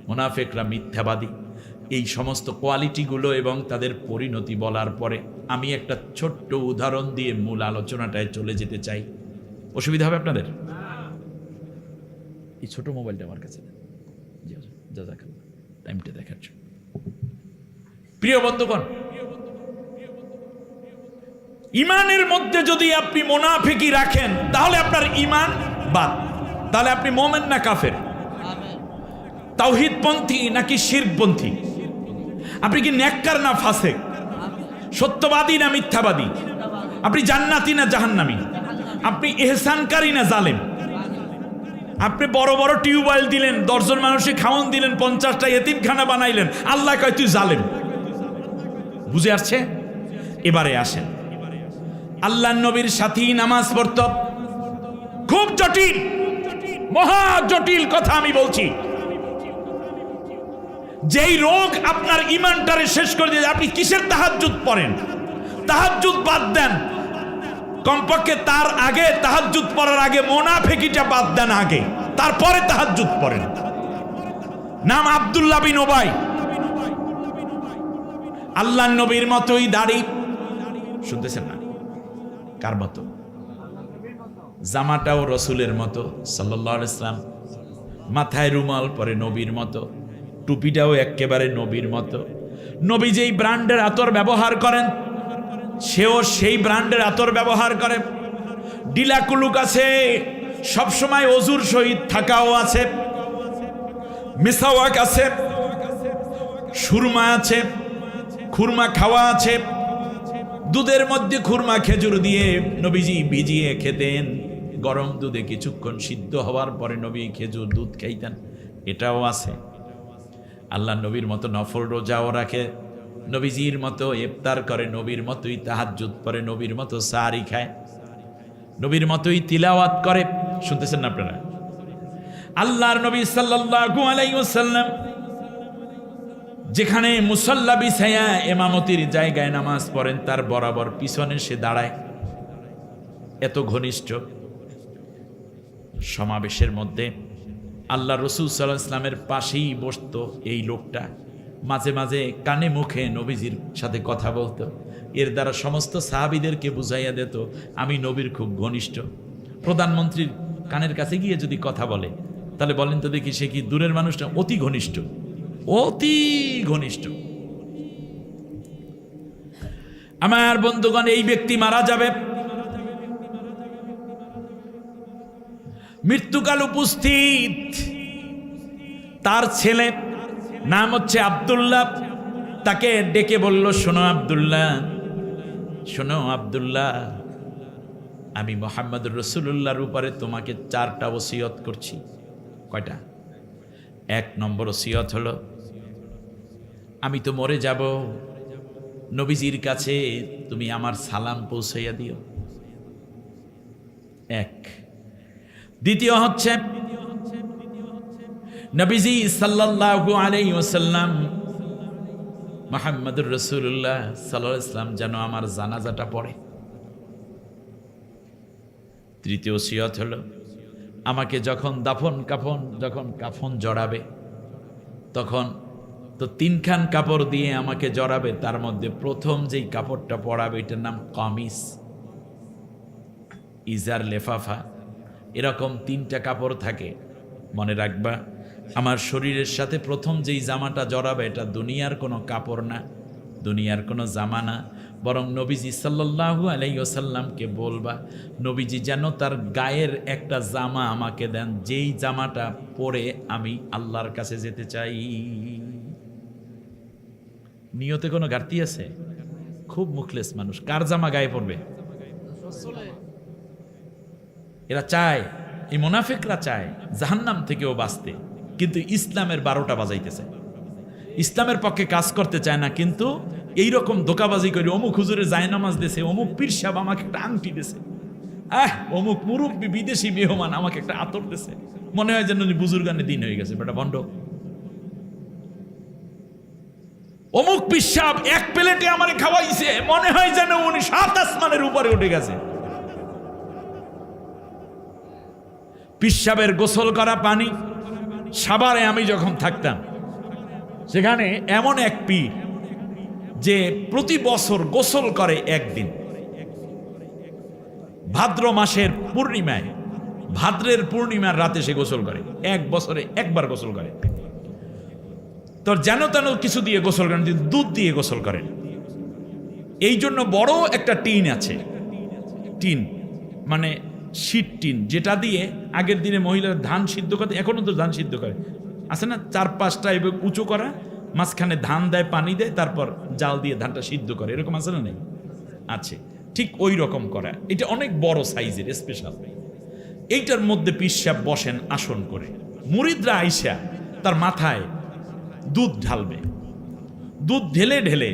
মুনাফিকরা মিথ্যাবাদী। এই সমস্ত কোয়ালিটিগুলো এবং তাদের পরিণতি বলার পরে আমি একটা ছোট্ট উদাহরণ দিয়ে মূল আলোচনাটায় চলে যেতে চাই। অসুবিধা হবে আপনাদের? এই ছোট মোবাইলটা আমার কাছে দেন। জাযাকাল্লাহ, টাইমটা দেখার জন্য। প্রিয় বন্ধুগণ, ইমানের মধ্যে যদি আপনি মুনাফিকি রাখেন তাহলে আপনার ইমান বাদ, তাহলে আপনি মোমেন না কাফের, তাওহীদপন্থী নাকি শিরকপন্থী, আপনি কি নেককার না ফাসেক, সত্যবাদী না মিথ্যাবাদী, আপনি জান্নাতি না জাহান্নামী, আপনি ইহসানকারী না জালেম। আপনি বড় বড় টিউবওয়েল দিলেন, 10 জন মানুষকে খাওয়ান দিলেন, 50টা এতিমখানা বানাইলেন, আল্লাহ কয় তুই জালেম। বুঝে আসছে? এবারে আসেন, আল্লাহ নবীর সাথী নামাজ পড়ত, খুব জটিল, মহা জটিল কথা আমি বলছি। যেই রোগ আপনার ইমানটারে শেষ করে দিয়ে, আপনি কিসের তাহাজ্জুদ পড়েন? তাহাজ্জুদ বাদ দেন, কমপক্ষে তার আগে তাহাজ্জুদ পড়ার আগে মুনাফিকিটা বাদ দেন আগে, তারপরে তাহাজ্জুদ পড়েন। নাম আব্দুল্লাহ বিন উবাই, আল্লাহ নবীর মতোই দাড়ি, শুনতেছেন না? কার মতো? জামাটাও রসুলের মতো সাল্লাল্লাহু আলাইহি ওয়াসাল্লাম, মাথায় রুমাল পরে নবীর মতো, টুপিটাও একেবারে নবীর মতো। নবী যেই ব্র্যান্ডের আতর ব্যবহার করেন সেও সেই ব্র্যান্ডের আতর ব্যবহার করে। ডিলাকুলুক আছে, সবসময় অজুর সহিত থাকাও আছে, মিসাওয়াক আছে, সুরমা আছে, খুরমা খাওয়া আছে, দুধের মধ্যে খুরমা খেজুর দিয়ে নবীজি ভিজিয়ে খেতেন, গরম দুধে কিছুক্ষণ সিদ্ধ হওয়ার পরে নবী খেজুর দুধ খাইতেন, এটাও আছে। আল্লাহ নবীর মতো নফল রোজাও রাখে, নবীজির মতো ইফতার করে, নবীর মতোই তাহাজ্জুদ পড়ে, নবীর মতো সাহারি খায়, নবীর মতোই তিলাওয়াত করে। শুনতেছেন না আপনারা? আল্লাহর নবী সাল্লাল্লাহু আলাইহি ওয়াসাল্লাম যেখানে মুসাল্লা বিছায়া ইমামতির জায়গায় নামাজ পড়েন, তার বরাবর পিছনে সে দাঁড়ায়। এত ঘনিষ্ঠ সমাবেশের মধ্যে আল্লাহ রসুল সাল্লাল্লাহু আলাইহি ওয়াসাল্লামের পাশেই বসতো এই লোকটা, মাঝে মাঝে কানে মুখে নবীজির সাথে কথা বলতো। এর দ্বারা সমস্ত সাহাবীদেরকে বুঝাইয়া দিত আমি নবীর খুব ঘনিষ্ঠ। প্রধানমন্ত্রীর কানের কাছে গিয়ে যদি কথা বলে, তাহলে বলেন তো দেখি সে কি দূরের মানুষটা? অতি ঘনিষ্ঠ, অতি ঘনিষ্ঠ। আমার বন্ধুগণ, এই ব্যক্তি মারা যাবে, মৃত্যুকাল উপস্থিত। তার ছেলে নাম হচ্ছে আব্দুল্লাহ, তাকে ডেকে বলল, শোনো আব্দুল্লাহ, শোনো আব্দুল্লাহ, আমি মুহাম্মদুর রাসূলুল্লাহর উপরে তোমাকে 4টা ওসিয়ত করছি। কয়টা? 1 নম্বর ওসিয়ত হলো, আমি তো মরে যাব, নবীজির কাছে তুমি আমার সালাম পৌঁছাইয়া দিও। 1। দ্বিতীয় হচ্ছে, নবীজি সাল্লাল্লাহু আলাইহি ওয়াসাল্লাম মুহাম্মদুর রাসূলুল্লাহ সাল্লাল্লাহু আলাইহি ওয়াসাল্লাম যেন আমার জানাজাটা পড়ে। তৃতীয় ওসিয়ত হলো, আমাকে যখন কাফন জড়াবে, তখন তো 3খান কাপড় দিয়ে আমাকে জড়াবে, তার মধ্যে প্রথম যেই কাপড়টা পরাবে এটার নাম কামিজ, ইজার, লেফাফা, এরকম 3টা কাপড় থাকে। মনে রাখবা, আমার শরীরের সাথে প্রথম যেই জামাটা জড়াবে এটা দুনিয়ার কোনো কাপড় না, দুনিয়ার কোনো জামা না, বরং নবীজি সাল্লাল্লাহু আলাইহি ওয়াসাল্লামকে বলবা নবীজি যেন তার গায়ের একটা জামা আমাকে দেন, যেই জামাটা পরে আমি আল্লাহর কাছে যেতে চাই। নিয়তে কোনো ঘাটতি আছে? খুব মুখলেস মানুষ, কার জামা গায়ে পড়বে? এরা চায়, এই মুনাফিকরা চায় জাহান্নাম থেকেও বাঁচতে, কিন্তু ইসলামের 12টা বাজাইতেছে, ইসলামের পক্ষে কাজ করতে চায় না, কিন্তু এইরকম ধোকাবাজি করে অমুক হুজুরে জায়নামাজ দিয়েছে, অমুক পীর সাহেব আমাকে একটা আংটি দিয়েছে, অমুক মুরব্বী বিদেশি মেহমান আমাকে একটা আতর দিয়েছে, মনে হয় যেন বুজুর্গানের দিন হয়ে গেছে, বেটা ভণ্ড। অমুক পীর সাহেব 1 প্লেটে আমারে খাওয়াইছে, মনে হয় যেন উনি 7 আসমানের উপরে উঠে গেছে। পীর সাহেবের গোসল করা পানি, সাভারে আমি যখন থাকতাম সেখানে এমন এক পীর যে প্রতি বছর গোসল করে একদিন, ভাদ্র মাসের পূর্ণিমায়, ভাদ্রের পূর্ণিমার রাতে সে গোসল করে, 1 বছরে 1 বার গোসল করে। তোর যেন তেন কিছু দিয়ে গোসল করেন, দুধ দিয়ে গোসল করেন। এই জন্য বড় একটা টিন আছে, টিন মানে শীত টিন, যেটা দিয়ে আগের দিনে মহিলারা ধান সিদ্ধ করতে, এখনো তো ধান সিদ্ধ করে, আছে না, 4-5টা এবং উঁচু করা, মাঝখানে ধান দেয়, পানি দেয়, তারপর জাল দিয়ে ধানটা সিদ্ধ করে, এরকম আছে না? নেই? আছে। ঠিক ওই রকম করা, এটা অনেক বড় সাইজের, স্পেশাল। এইটার মধ্যে পীর সাহেব বসেন আসন করে, মুরিদরা আইসা তার মাথায় দুধ ঢালবে। দুধ ঢেলে ঢেলে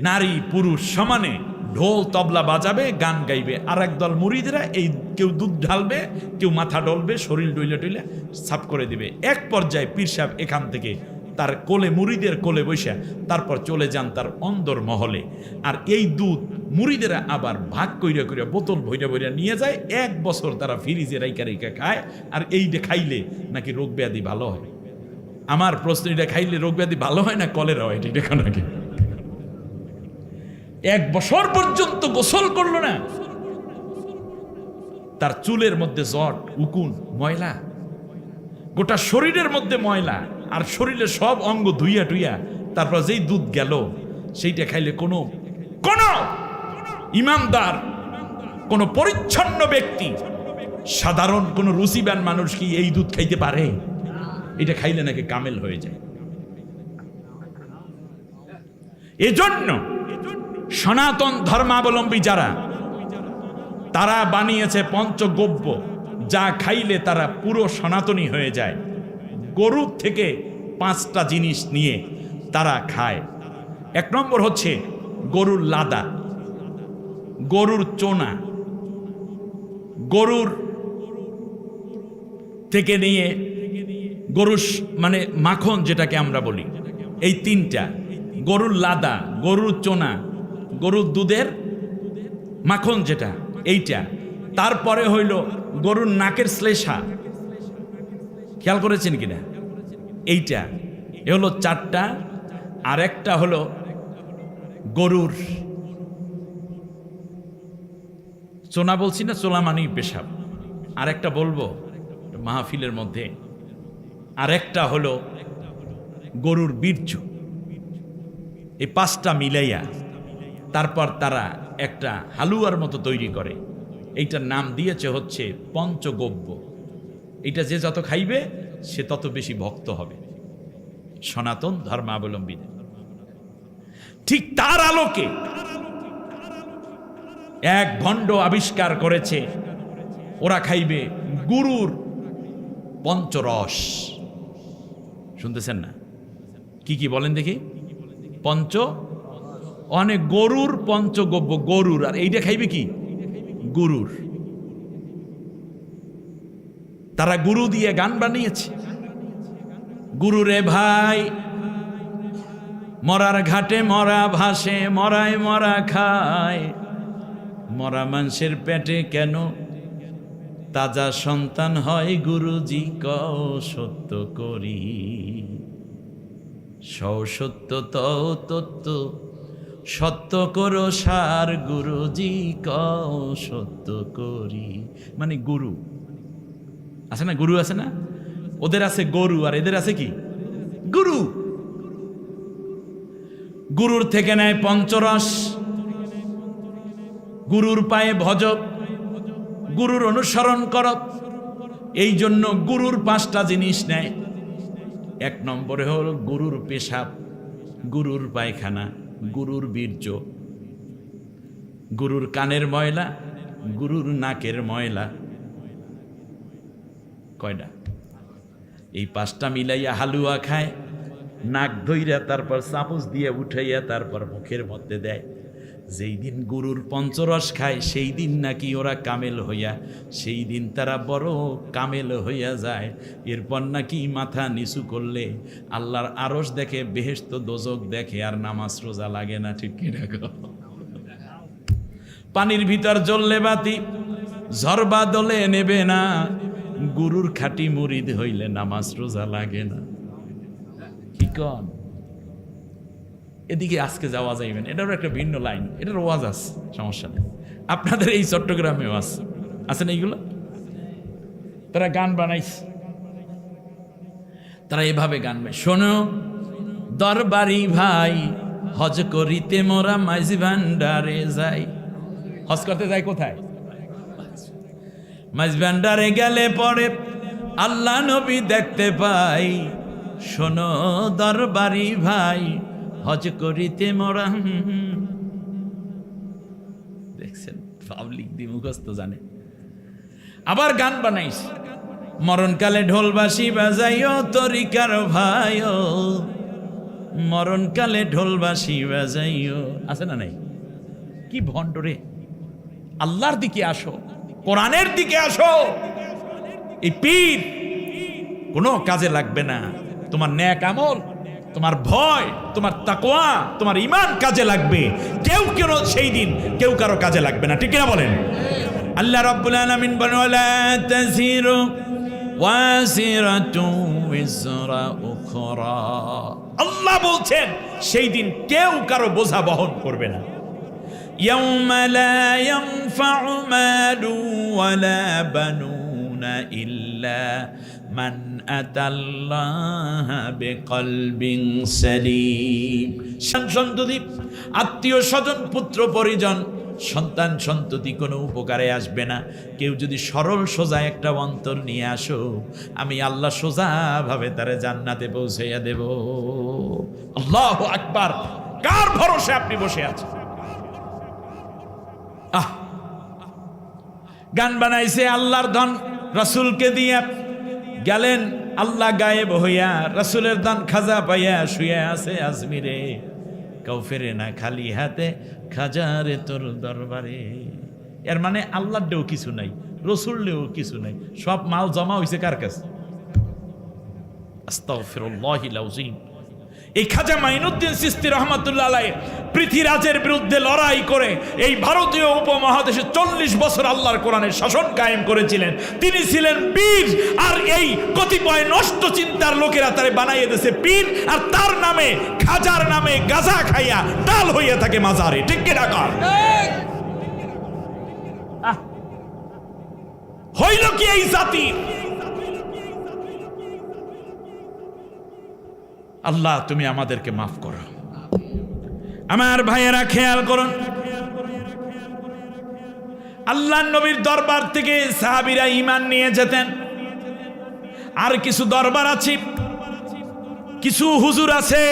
নারী পুরুষ সমানে ঢোল তবলা বাজাবে, গান গাইবে। আর একদল মুরিদরা এই কেউ দুধ ঢালবে, কেউ মাথা ডলবে, শরীর ডইলে টইলে সাফ করে দিবে। এক পর্যায়ে পীর সাহেব এখান থেকে তার কোলে, মুরিদের কোলে বৈশা তারপর চলে যান তার অন্দর মহলে। আর এই দুধ মুরিদেরা আবার ভাগ কইরা কইরা বোতল ভইরা ভইরা নিয়ে যায়। 1 বছর তারা ফ্রিজে রাইকা রাইকা খায়। আর এইটা খাইলে নাকি রোগ ব্যাধি ভালো হয়। আমার প্রশ্ন, এটা খাইলে রোগ ব্যাধি ভালো হয় না কলেরা হয়? এটা দেখো নাকি 1 বছর পর্যন্ত গোসল করলো না, তার চুলের মধ্যে জট, উকুন, ময়লা, গোটা শরীরের মধ্যে ময়লা, আর শরীরের সব অঙ্গ ধুইয়া টুইয়া তারপর যেই দুধ গেল, সেইটা খাইলে কোনো ইমানদার, কোনো পরিচ্ছন্ন ব্যক্তি, সাধারণ কোনো রুচিবান মানুষ কি এই দুধ খাইতে পারে? এটা খাইলে নাকি কামেল হয়ে যায়। এজন্য সনাতন ধর্মাবলম্বী যারা, তারা বানিয়েছে পঞ্চগব্য, যা খাইলে তারা পুরো সনাতনী হয়ে যায়। গরুর থেকে 5টা জিনিস নিয়ে তারা খায়। 1 নম্বর হচ্ছে গরুর লাদা, গরুর চোনা, গরুর থেকে নিয়ে গরুর মানে মাখন যেটাকে আমরা বলি, এই 3টা, গরুর লাদা, গরুর চোনা, গরুর দুধের মাখন যেটা, এইটা। তারপরে হইল গরুর নাকের শ্লেষা, খেয়াল করেছেন কিনা? এইটা, এ হলো 4টা। আর একটা হলো গরুর চোনা, বলছি না, চোলা মানি পেশাব। আর একটা বলবো মাহফিলের মধ্যে, আর একটা হলো গরুর বীর্য। এই 5টা মিলাইয়া তারপর তারা একটা হালুয়ার মতো তৈরি করে। এইটার নাম দিয়েছে হচ্ছে পঞ্চগব্য। এটা যে যত খাইবে সে তত বেশি ভক্ত হবে সনাতন ধর্মাবলম্বীদের। ঠিক তার আলোকে এক ভণ্ড আবিষ্কার করেছে, ওরা খাইবে গুরুর পঞ্চরস। শুনতেছেন না? কি কি বলেন দেখি? অনেক গরুর পঞ্চগব্য, গরুর। আর এইটা খাইবে কি? গুরুর। তারা গুরু দিয়ে গান বানিয়েছে। গুরু রে ভাই, মরার ঘাটে মরা ভাসে, মরায় মরা খায়, মরা মানুষের পেটে কেন তাজা সন্তান হয়? গুরুজি কও সত্য করি, সত্য তত্ত্ব সত্য করো সার, গুরুজি কও সত্য করি। মানে গুরু আছে না, গুরু আছে না, ওদের আছে গরু, আর এদের আছে কি? গুরু। গুরুর থেকে নেয় পঞ্চরস, গুরুর পায়ে ভজক, গুরুর অনুসরণ করত। এই জন্য গুরুর 5টা জিনিস নেয়। 1 নম্বরে হল গুরুর পেশাব, গুরুর পায়খানা, গুরুর বীর্য, গুরুর কানের ময়লা, গুরুর নাকের ময়লা। কয়টা? এই 5টা মিলাইয়া হালুয়া খায়, নাক ধইরা তারপর চামচ দিয়ে উঠাইয়া তারপর মুখের মধ্যে দেয়। যেই দিন গুরুর পঞ্চরস খায় সেই দিন নাকি ওরা কামেল হইয়া, সেই দিন তারা বড় কামেল হইয়া যায়। এরপর নাকি মাথা নিচু করলে আল্লাহর আরশ দেখে, বেহেশত দোজক দেখে, আর নামাজ রোজা লাগে না। ঠিক কি রাখো? পানির ভিতর জ্বললে বাতি, ঝরবা দলে নেবে না। গুরুর খাঁটি মুরিদ হইলে নামাজ রোজা লাগে না। কি কন? এদিকে আজকে যাওয়া যাইবেন, এটারও একটা ভিন্ন লাইন, এটার ওয়াজ আছে, সমস্যা নেই। আপনাদের এই চট্টগ্রামেও আছে না এইগুলো? তারা গান বানাইছে, তারা এভাবে গান বানায়। শোনো দরবারি ভাই, হজ করিতে মোরা মাইজ ভান্ডারে যাই। হজ করতে যাই কোথায়? মাইজ ভান্ডারে গেলে পরে আল্লাহ নবী দেখতে পাই, শোনো দরবারি ভাই, হজ করিতে মোরা। দেখছেন, পাবলিক দি মুখস্থ জানে। আবার গান বানাইছে, মরণকালে ঢোলবাসি বাজাইও তরিকার ভাইও, মরণকালে ঢোলবাসি বাজাইও। আছে না নাই? কি ভণ্ড রে! আল্লাহর দিকে আসো, কোরআনের দিকে আসো। এই পীর কোনো কাজে লাগবে না। তোমার নেক আমল, তোমার ভয়, তোমার তাকওয়া, তোমার ঈমান কাজে লাগবে। কেউ কেন সেই দিন কেউ কারো কাজে লাগবে না, ঠিক না বলেন? আল্লাহ রাব্বুল আলামিন বলেন, ওয়ালা তাসিরু ওয়াসিরাতু উযরা উখরা। আল্লাহ বলছেন সেই দিন কেউ কারো বোঝা বহন করবে না। ইয়াউমা লা ইয়ানফাউ মালু ওয়ালা বানুনা ইল্লা মান আতাল্লাহা বিকলবিন সালিম। সন্ততি, আত্মীয় স্বজন, পুত্র পরিজন, সন্তান সন্ততি কোনো উপকারে আসবে না। কেউ যদি সরল সোজা একটা অন্তর নিয়ে আসো, আমি আল্লাহ সোজাভাবে তারে জান্নাতে পৌঁছাইয়া দেব। আল্লাহু আকবার! কার ভরসা আপনি বসে আছেন? গান বানাইছে আল্লাহর ধন রাসূলকে দিয়া, গেলেন আল্লাহ গায়েব হইয়া, রাসূলের দান খাজা পাইয়া শুয়ে আছে আজমিরে। কেউ ফেরে না খালি হাতে, খাজারে তোর দরবারে। এর মানে আল্লাহর দেও কিছু নাই, রসুলেও কিছু নাই, সব মাল জমা হয়েছে কার কাছে? আস্তাগফিরুল্লাহিল আযীম। এই খাজা মাইনুদ্দিন চিশতি রহমাতুল্লাহ আলাইহি পৃথিবীরাজের বিরুদ্ধে লড়াই করে এই ভারতীয় উপমহাদেশে 40 বছর আল্লাহর কোরআনের শাসন কায়েম করেছিলেন। তিনি ছিলেন পীর, আর এই কতিপয় নষ্ট চিন্তার লোকেরা তারে বানাইয়ে দিয়েছে পীর, আর তার নামে, খাজার নামে গাঁজা খাইয়া ডাল হইয়া থাকে মাজারে। ঠিক কি না? হইল কি এই জাতি? আল্লাহ তুমি আমাদেরকে মাফ করো। আমার ভাইয়েরা খেয়াল করুন, আল্লাহ নবীর দরবার থেকে সাহাবীরা ঈমান নিয়ে যেতেন। আর কিছু দরবার আছে, কিছু হুজুর আছে,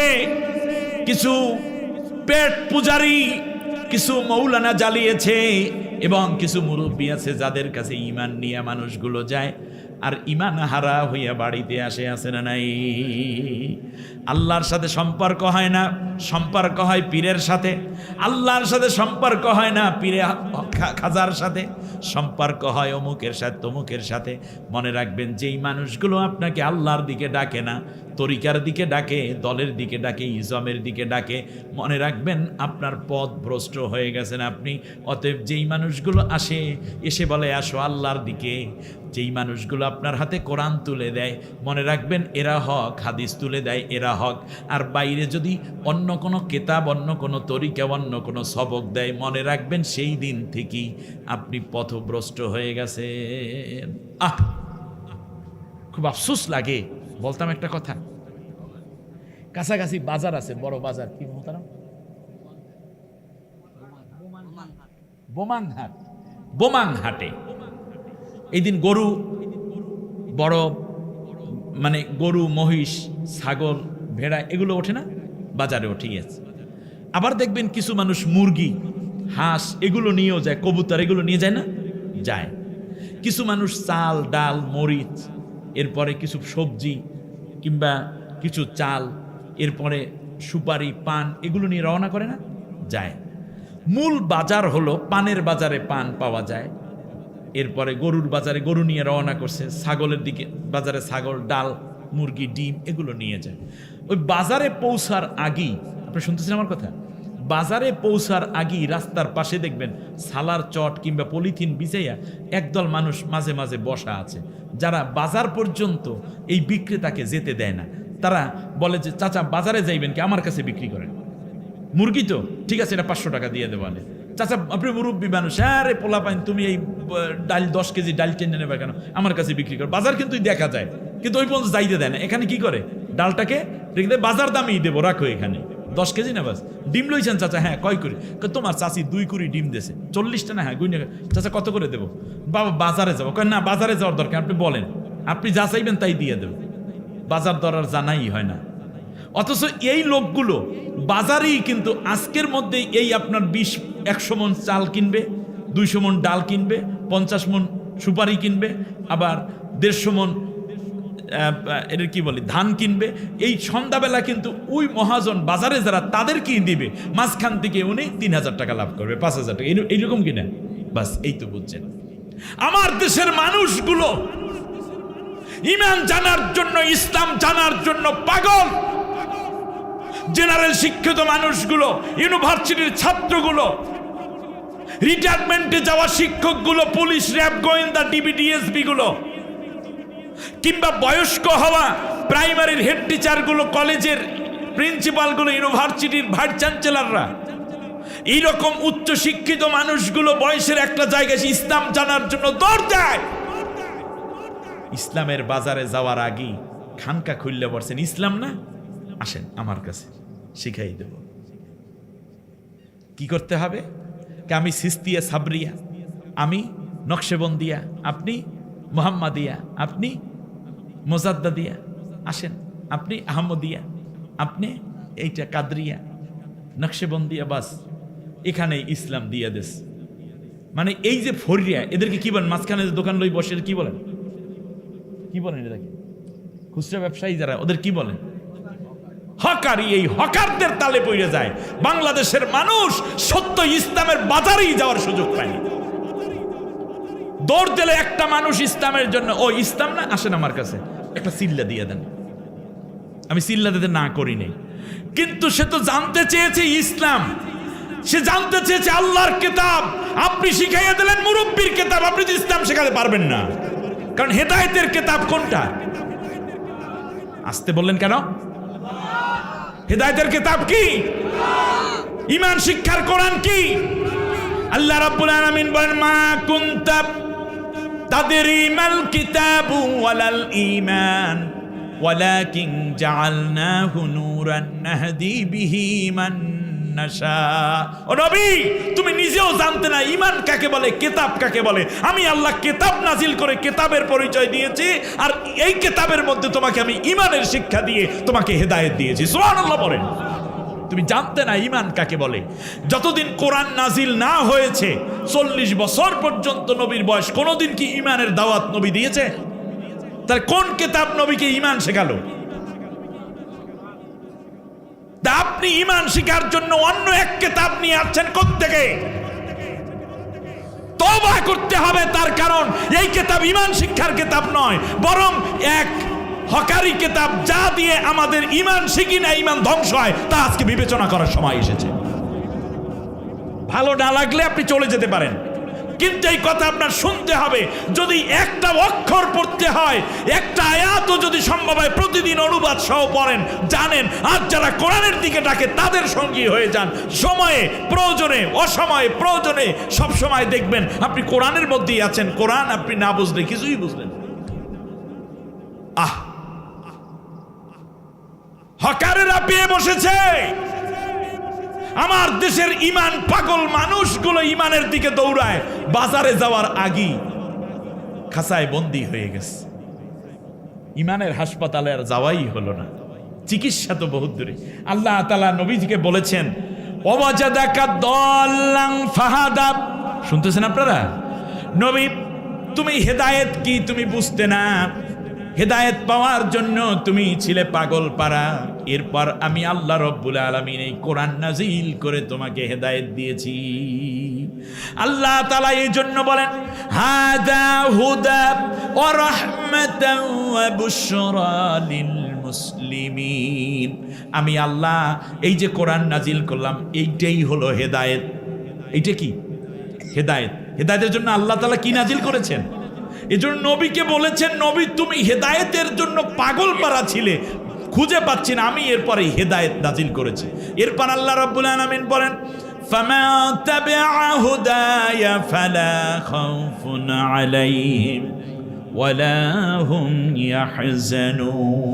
কিছু পেট পূজারি, কিছু মৌলানা জ্বালিয়েছে, এবং কিছু মুরব্বী আছে যাদের কাছে ঈমান নিয়ে মানুষগুলো যায় আর ঈমান হারা হইয়া বাড়িতে আসে না নাই? আল্লাহর সাথে সম্পর্ক হয় না, সম্পর্ক হয় পীরের সাথে। আল্লাহর সাথে সম্পর্ক হয় না পীরে খাজার সাথে, সম্পর্ক হয় অমুকের সাথে তমুকের সাথে। মনে রাখবেন, যেই মানুষগুলো আপনাকে আল্লাহর দিকে ডাকে না, তরিকার দিকে ডাকে, দলের দিকে ডাকে, ইজমের দিকে ডাকে, মনে রাখবেন আপনার পথ ভ্রষ্ট হয়ে গেছেন আপনি। অতএব যেই মানুষগুলো এসে বলে আসো আল্লাহর দিকে, যেই মানুষগুলো আপনার হাতে কোরআন তুলে দেয়, মনে রাখবেন এরা হক, হাদিস তুলে দেয় এরা হক। আর বাইরে যদি অন্য কোনো কেতাব, অন্য কোনো তরিকা, অন্য কোনো সবক দেয়, মনে রাখবেন সেই দিন থেকেই আপনি পথভ্রষ্ট হয়ে গেছেন। খুব আফসোস লাগে, বলতাম একটা কথা, কাছাকাছি বাজার আছে, বড় বাজার, কি মোহতারাম? বোমাংহাটে এই দিন গরু, বড় মানে গরু, মহিষ, ছাগল, ভেড়া এগুলো ওঠে না, বাজারে ওঠে গেছে। আবার দেখবেন কিছু মানুষ মুরগি, হাঁস এগুলো নিয়েও যায়, কবুতর এগুলো নিয়ে যায় না? যায়। কিছু মানুষ চাল, ডাল, মরিচ, এরপরে কিছু সবজি কিংবা কিছু চাল, এরপরে সুপারি, পান এগুলো নিয়ে রওনা করে না? যায়। মূল বাজার হলো পানের বাজারে পান পাওয়া যায়, এরপরে গরুর বাজারে গরু নিয়ে রওনা করছে, ছাগলের দিকে বাজারে ছাগল, ডাল, মুরগি, ডিম এগুলো নিয়ে যায়। ওই বাজারে পৌঁছার আগেই, আপনি শুনতেছেন আমার কথা, বাজারে পৌঁছার আগেই রাস্তার পাশে দেখবেন সালার চট কিংবা পলিথিন বিছাইয়া একদল মানুষ মাঝে মাঝে বসা আছে, যারা বাজার পর্যন্ত এই বিক্রেতাকে যেতে দেয় না। তারা বলে যে চাচা বাজারে যাইবেন কি, আমার কাছে বিক্রি করেন। মুরগি তো ঠিক আছে, এটা 500 টাকা দিয়ে দেবো। চাচা আপনি মুরব্বী মানুষ, আরে পোলা পাইন, তুমি এই ডাল 10 কেজি ডাল টেনে নেবে কেন, আমার কাছে বিক্রি করো। বাজার কিন্তু দেখা যায়, কিন্তু ওই পর্যন্ত যাইতে দেয় না। এখানে কি করে, ডালটাকে রেখে দেয়, বাজার দামেই দেবো, রাখো এখানে, 10 কেজি না বাস ডিম লইছেন চাচা? হ্যাঁ। কয় করে? তোমার চাচি 2 কুড়ি ডিম দিয়েছে, 40টা না? হ্যাঁ। গুইনা চাচা কত করে দেবো? বাবা বাজারে যাবো। কয় না, বাজারে যাওয়ার দরকার, আপনি বলেন, আপনি যা চাইবেন তাই দিয়ে দেবো, বাজার দর আর জানাই হয় না। অথচ এই লোকগুলো বাজারেই কিন্তু আজকের মধ্যে এই আপনার 100 মন চাল কিনবে, 200 মন ডাল কিনবে, 50 মন সুপারি কিনবে, আবার 150 মন এর কি বলে ধান কিনবে। এই সন্ধ্যাবেলা কিন্তু ওই মহাজন বাজারে যারা তাদেরকেই দিবে, মাঝখান থেকে উনি 3000 টাকা লাভ করবে, 5000 টাকা, এইরকম কিনা। বাস এই তো বুঝছেন। আমার দেশের মানুষগুলো ঈমান জানার জন্য, ইসলাম জানার জন্য পাগল। জেনারেল শিক্ষিত মানুষগুলো, ইউনিভার্সিটির ছাত্রগুলো, রিটায়ারমেন্টে যাওয়া শিক্ষকগুলো, পুলিশ, র্যাব, গোয়েন্দা, ডিবি, ডিএসপি গুলো, কিংবা বয়স্ক হওয়া প্রাইমারির হেড টিচারগুলো, কলেজের প্রিন্সিপালগুলো, ইউনিভার্সিটির ভাইস চ্যান্সেলররা, এইরকম উচ্চ শিক্ষিত মানুষগুলো বয়সের একটা জায়গায় ইসলাম জানার জন্য দৌড় দেয়। ইসলামের বাজারে যাওয়ার আগেই খানকা খুললে বলছেন, ইসলাম না, আসেন আমার কাছে শিখাই দেব। কি করতে হবে? আমি সিস্তিয়া সাবরিয়া, আমি নকশেবন্দিয়া, আপনি মুহাম্মাদিয়া, আপনি মোজাদ্দাদিয়া, আসেন আপনি আহমদিয়া, আপনি এইটা কাদরিয়া, নকশেবন্দিয়া, বাস এখানে ইসলাম দিয়ে দেশ। মানে এই যে ফরিয়া, এদেরকে কি বলেন? মাঝখানে যে দোকান লই বসে কি বলেন? কি বলেন এটাকে? খুচরা ব্যবসায়ী যারা, ওদের কি বলেন? হকারি। এই হকারদের তালে পড়ে যায় বাংলাদেশের মানুষ। সত্য ইসলামের বাজারেই যাওয়ার সুযোগ পায়নি। দৌড় দিলে একটা মানুষ ইসলামের জন্য, ও ইসলাম না, আসেন আমার কাছে একটা সিল্লা দিয়ে দেন। আমি সিল্লা দিতে না করি নাই, কিন্তু সে তো জানতে চেয়েছে ইসলাম, সে জানতে চেয়েছে আল্লাহর কিতাব। আপনি শিখাইয়া দিলেন মুরব্বীর কিতাব, আপনি তো ইসলাম শেখাতে পারবেন না, কারণ হেদায়েতের কিতাব কোনটা? আসতে বললেন কেন? হেদায়েতের কিতাব কি? ঈমান শিক্ষার কোরআন কি? আল্লাহ রাব্বুল আলামিন বলেন, মা কুনতা তাদরি মাল কিতাবু ওয়ালাল ঈমান ওয়ালাকিন জাআলনাহু নূরান নাহদি বিহি মান নাশা। ও নবী, তুমি নিজেও জানতে না ঈমান কাকে বলে, কিতাব কাকে বলে। আমি আল্লাহ কিতাব নাজিল করে কিতাবের পরিচয় দিয়েছি, আর এই কিতাবের মধ্যে তোমাকে আমি ঈমানের শিক্ষা দিয়ে তোমাকে হেদায়েত দিয়েছি। সুবহানাল্লাহ বলেন। তুমি জানতে না ঈমান কাকে বলে। যতদিন কোরআন নাজিল না হয়েছে 40 বছর পর্যন্ত নবীর বয়স, কোনোদিন কি ঈমানের দাওয়াত নবী দিয়েছে? তার কোন কিতাব নবীকে ঈমান শেখালো? আপনি ঈমান শিখার জন্য অন্য এক কিতাব নিয়ে আসছেন কোত্থেকে? তওবা করতে হবে, তার কারণ এই কিতাব ঈমান শিক্ষার কিতাব নয়, বরং এক হকারি কিতাব, যা দিয়ে আমাদের ঈমান শিখি না, ঈমান ধ্বংস হয়, তা আজকে বিবেচনা করার সময় এসেছে। ভালো না লাগলে আপনি চলে যেতে পারেন, কিন্তু এই কথা আপনার শুনতে হবে। যদি একটা অক্ষর পড়তে হয়, একটা আয়াতও যদি সম্ভব হয় প্রতিদিন অনুবাদ সহ পড়েন, জানেন, আর যারা কোরআনের দিকে ডাকে তাদের সঙ্গী হয়ে যান। সময়ে প্রয়োজনে, অসময়ে প্রয়োজনে, সব সময় দেখবেন আপনি কোরআনের মধ্যেই আছেন। কোরআন আপনি না বুঝলে কিছুই বুঝলেন। হকারেরা পেয়ে বসেছে। আমার দেশের ঈমান পাগল মানুষগুলো ঈমানের দিকে দৌড়ায়, বাজারে যাওয়ার আগেই খাঁচায় বন্দী হয়ে গেছে। ঈমানের হাসপাতালে আর যাওয়াই হলো না, চিকিৎসা তো বহুত দূরে। আল্লাহ তাআলা নবীজিকে বলেছেন, ওয়াজাদাকা দাল্লান ফাহাদা। শুনতেছেন আপনারা? নবী, তুমি হেদায়েত কি তুমি বুঝতে না? হেদায়েত পাওয়ার জন্য তুমি ছিলে পাগল পারা। এরপর আমি আল্লাহ রব্বুল আলামিন এই কোরআন নাজিল করে তোমাকে হেদায়েত দিয়েছি। আল্লাহ তাআলা এই জন্য বলেন, হাদা হুদা ওয়া রাহমাতান ওয়া বুশরা লিল মুসলিমিন। আমি আল্লাহ এই যে কোরআন নাজিল করলাম, এইটাই হলো হেদায়েত। এইটা কি হেদায়েত? হেদায়েতের জন্য আল্লাহ তাআলা কি নাজিল করেছেন? এজন্য নবীকে বলেছেন, নবী তুমি হেদায়েতের জন্য পাগল পারা ছিলে, খুঁজে পাচ্ছি না, আমি এরপরে হেদায়েত নাজিল করেছি। এরপর আল্লাহ রাব্বুল আলামিন বলেন, ফামা তাবিআ হুদায়া ফালা খাউফুন আলাইহিম ওয়ালা হুম ইয়াহজানুন।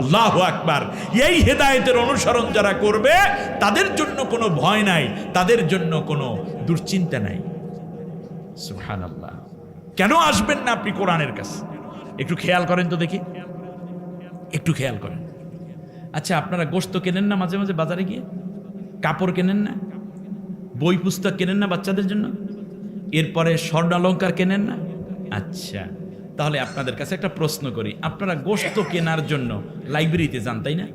আল্লাহু আকবার। এই হেদায়েতের অনুসরণ যারা করবে তাদের জন্য কোনো ভয় নাই, তাদের জন্য কোনো দুশ্চিন্তা নাই। সুবহানাল্লাহ। কেন আসবেন না আপনি কোরআনের কাছে? একটু খেয়াল করেন তো দেখি, একটু খেয়াল করেন। আচ্ছা, আপনারা গোশত কেনেন না মাঝে মাঝে বাজারে গিয়ে? কাপড় কেনেন না? বই পুস্তক কেনেন না বাচ্চাদের জন্য? এরপরে স্বর্ণালঙ্কার কেনেন না? আচ্ছা, তাহলে আপনাদের কাছে একটা প্রশ্ন করি, আপনারা গোশত কেনার জন্য লাইব্রেরিতে যান তাই না?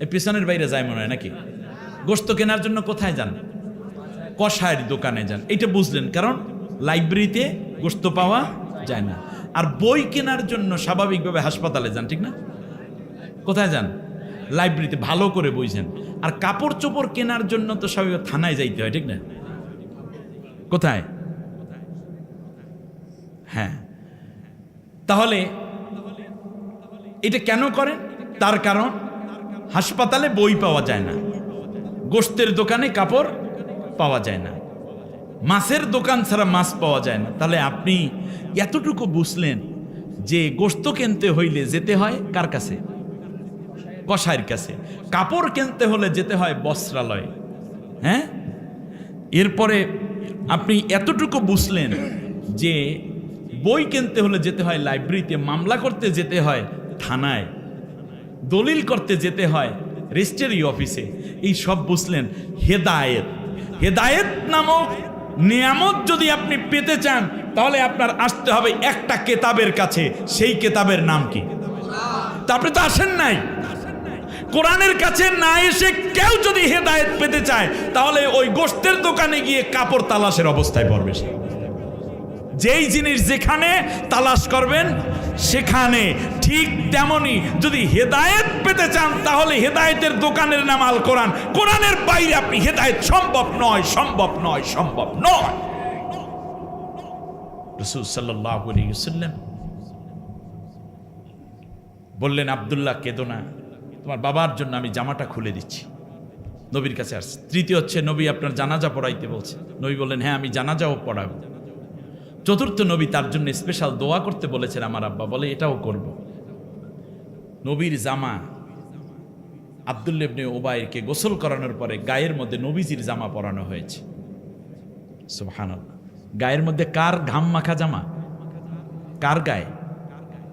এই পিছনের বাইরে যায় মনে হয় নাকি? গোশত কেনার জন্য কোথায় যান? কসাইয়ের দোকানে যান। এটা বুঝলেন, কারণ লাইব্রেরিতে গোশত পাওয়া যায় না। আর বই কেনার জন্য স্বাভাবিকভাবে হাসপাতালে যান, ঠিক না? কোথায় যান? লাইব্রেরিতে। ভালো করে বুঝেন। আর কাপড় চোপড় কেনার জন্য তো স্বাভাবিক থানায় যাইতে হয়, ঠিক না? কোথায়? হ্যাঁ। তাহলে এটা কেন করেন? তার কারণ হাসপাতালে বই পাওয়া যায় না, গোশতের দোকানে কাপড় পাওয়া যায় না, মাছের দোকান ছাড়া মাছ পাওয়া যায় না। তাহলে আপনি এতটুকু বুঝলেন যে গোশত কিনতে হইলে যেতে হয় কার কাছে? কসাইয়ের কাছে। কাপড় কিনতে হলে যেতে হয় বস্ত্রালয়। হ্যাঁ, এরপরে আপনি এতটুকু বুঝলেন যে বই কিনতে হলে যেতে হয় লাইব্রেরিতে, মামলা করতে যেতে হয় থানায়, দলিল করতে যেতে হয় রেজিস্ট্রি অফিসে। এই সব বুঝলেন। হেদায়েত, হেদায়েত নামক নিয়ামত যদি আপনি পেতে চান তাহলে আপনার আসতে হবে একটা কেতাবের কাছে। সেই কেতাবের নাম কি? তা আপনি তো আসেন নাই। কোরআনের কাছে না এসে কেউ যদি হেদায়েত পেতে চায় তাহলে ওই গোশতের দোকানে গিয়ে কাপড় তালাশের অবস্থায় পড়বে সে। যেই জিনিস যেখানে তালাশ করবেন সেখানে। ঠিক তেমনি যদি হেদায়েত পেতে চান তাহলে হেদায়েতের দোকানের নাম আল কোরআন। কোরআনের বাইরে আপনি হেদায়েত সম্ভব নয়, সম্ভব নয়, সম্ভব নয়। রাসূল সাল্লাল্লাহু আলাইহি ওয়াসাল্লাম বললেন, আব্দুল্লাহ কেঁদো না, তোমার বাবার জন্য আমি জামাটা খুলে দিচ্ছি। নবীর কাছে আসছে। তৃতীয় হচ্ছে, নবী আপনার জানাজা পড়াইতে বলছে। নবী বললেন, হ্যাঁ আমি জানাজাও পড়াবো। চতুর্থ, নবী তার জন্য স্পেশাল দোয়া করতে বলেছেন। আমার আব্বা বলে এটাও করব। নবীর জামা আব্দুল্লাহ ইবনে উবাইরকে গোসল করানোর পরে গায়ের মধ্যে নবীজির জামা পরানো হয়েছে। সুবহানাল্লাহ। গায়ের মধ্যে কার ঘাম মাখা জামা? কার গায়ে?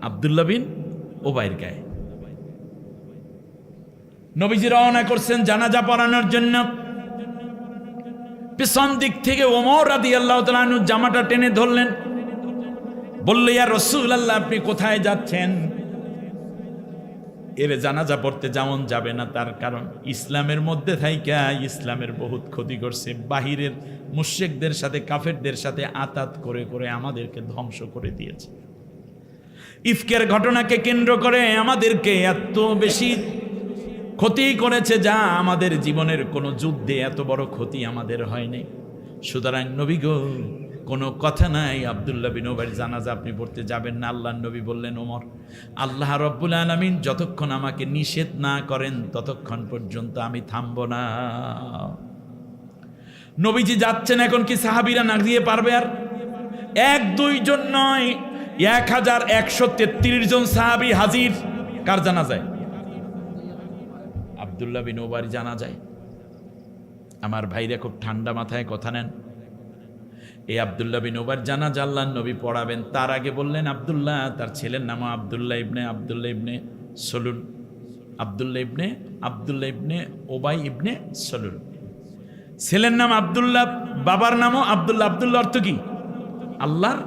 আব্দুল্লাহ বিন উবাইর গায়ে। নবীজি রওনা করছেন জানাজা পড়ানোর জন্য। পিছন দিক থেকে ওমর রাদিয়াল্লাহু তাআলা আনহু জামাটা টেনে ধরলেন। বলল, ইয়া রাসূলুল্লাহ আপনি কোথায় যাচ্ছেন? এর জানাজা পড়তে যেমন যাবে না, তার কারণ ইসলামের মধ্যে থাইকা ইসলামের বহুত ক্ষতি করছে। বাহিরের মুশরিকদের সাথে, কাফেরদের সাথে আতাত করে করে আমাদেরকে ধ্বংস করে দিয়েছে। ইফকের ঘটনাকে কেন্দ্র করে আমাদেরকে এত বেশি ক্ষতি করেছে যা আমাদের জীবনের কোনো যুদ্ধে এত বড় ক্ষতি আমাদের হয়নি। সুতরাং নবী গো, কোনো কথা নাই, আব্দুল্লাহ বিন উবাইর জানাজা আপনি পড়তে যাবেন না। আল্লাহর নবী বললেন, ওমর, আল্লাহ রাব্বুল আলামিন যতক্ষণ আমাকে নিষেধ না করেন ততক্ষণ পর্যন্ত আমি থামব না। নবীজি যাচ্ছেন, এখন কি সাহাবীরা না দিয়ে পারবে? আর এক দুইজন নয়, 1133 জন সাহাবী হাজির। কার জানাজায়? আব্দুল্লাহ বিন উবাইর জানাজায়। আমার ভাইরা খুব ঠান্ডা মাথায় কথা নেন। এই আব্দুল্লাহ বিন উবাইর জানাজা আল্লাহর নবী পড়াবেন। তার আগে বললেন আব্দুল্লাহ, তার ছেলের নাম আব্দুল্লাহ ইবনে সলুল। আব্দুল্লাহ ইবনে উবাই ইবনে সলুল। ছেলের নাম আব্দুল্লাহ, বাবার নামও আব্দুল্লাহ। আব্দুল্লাহ অর্থ কি? আল্লাহর।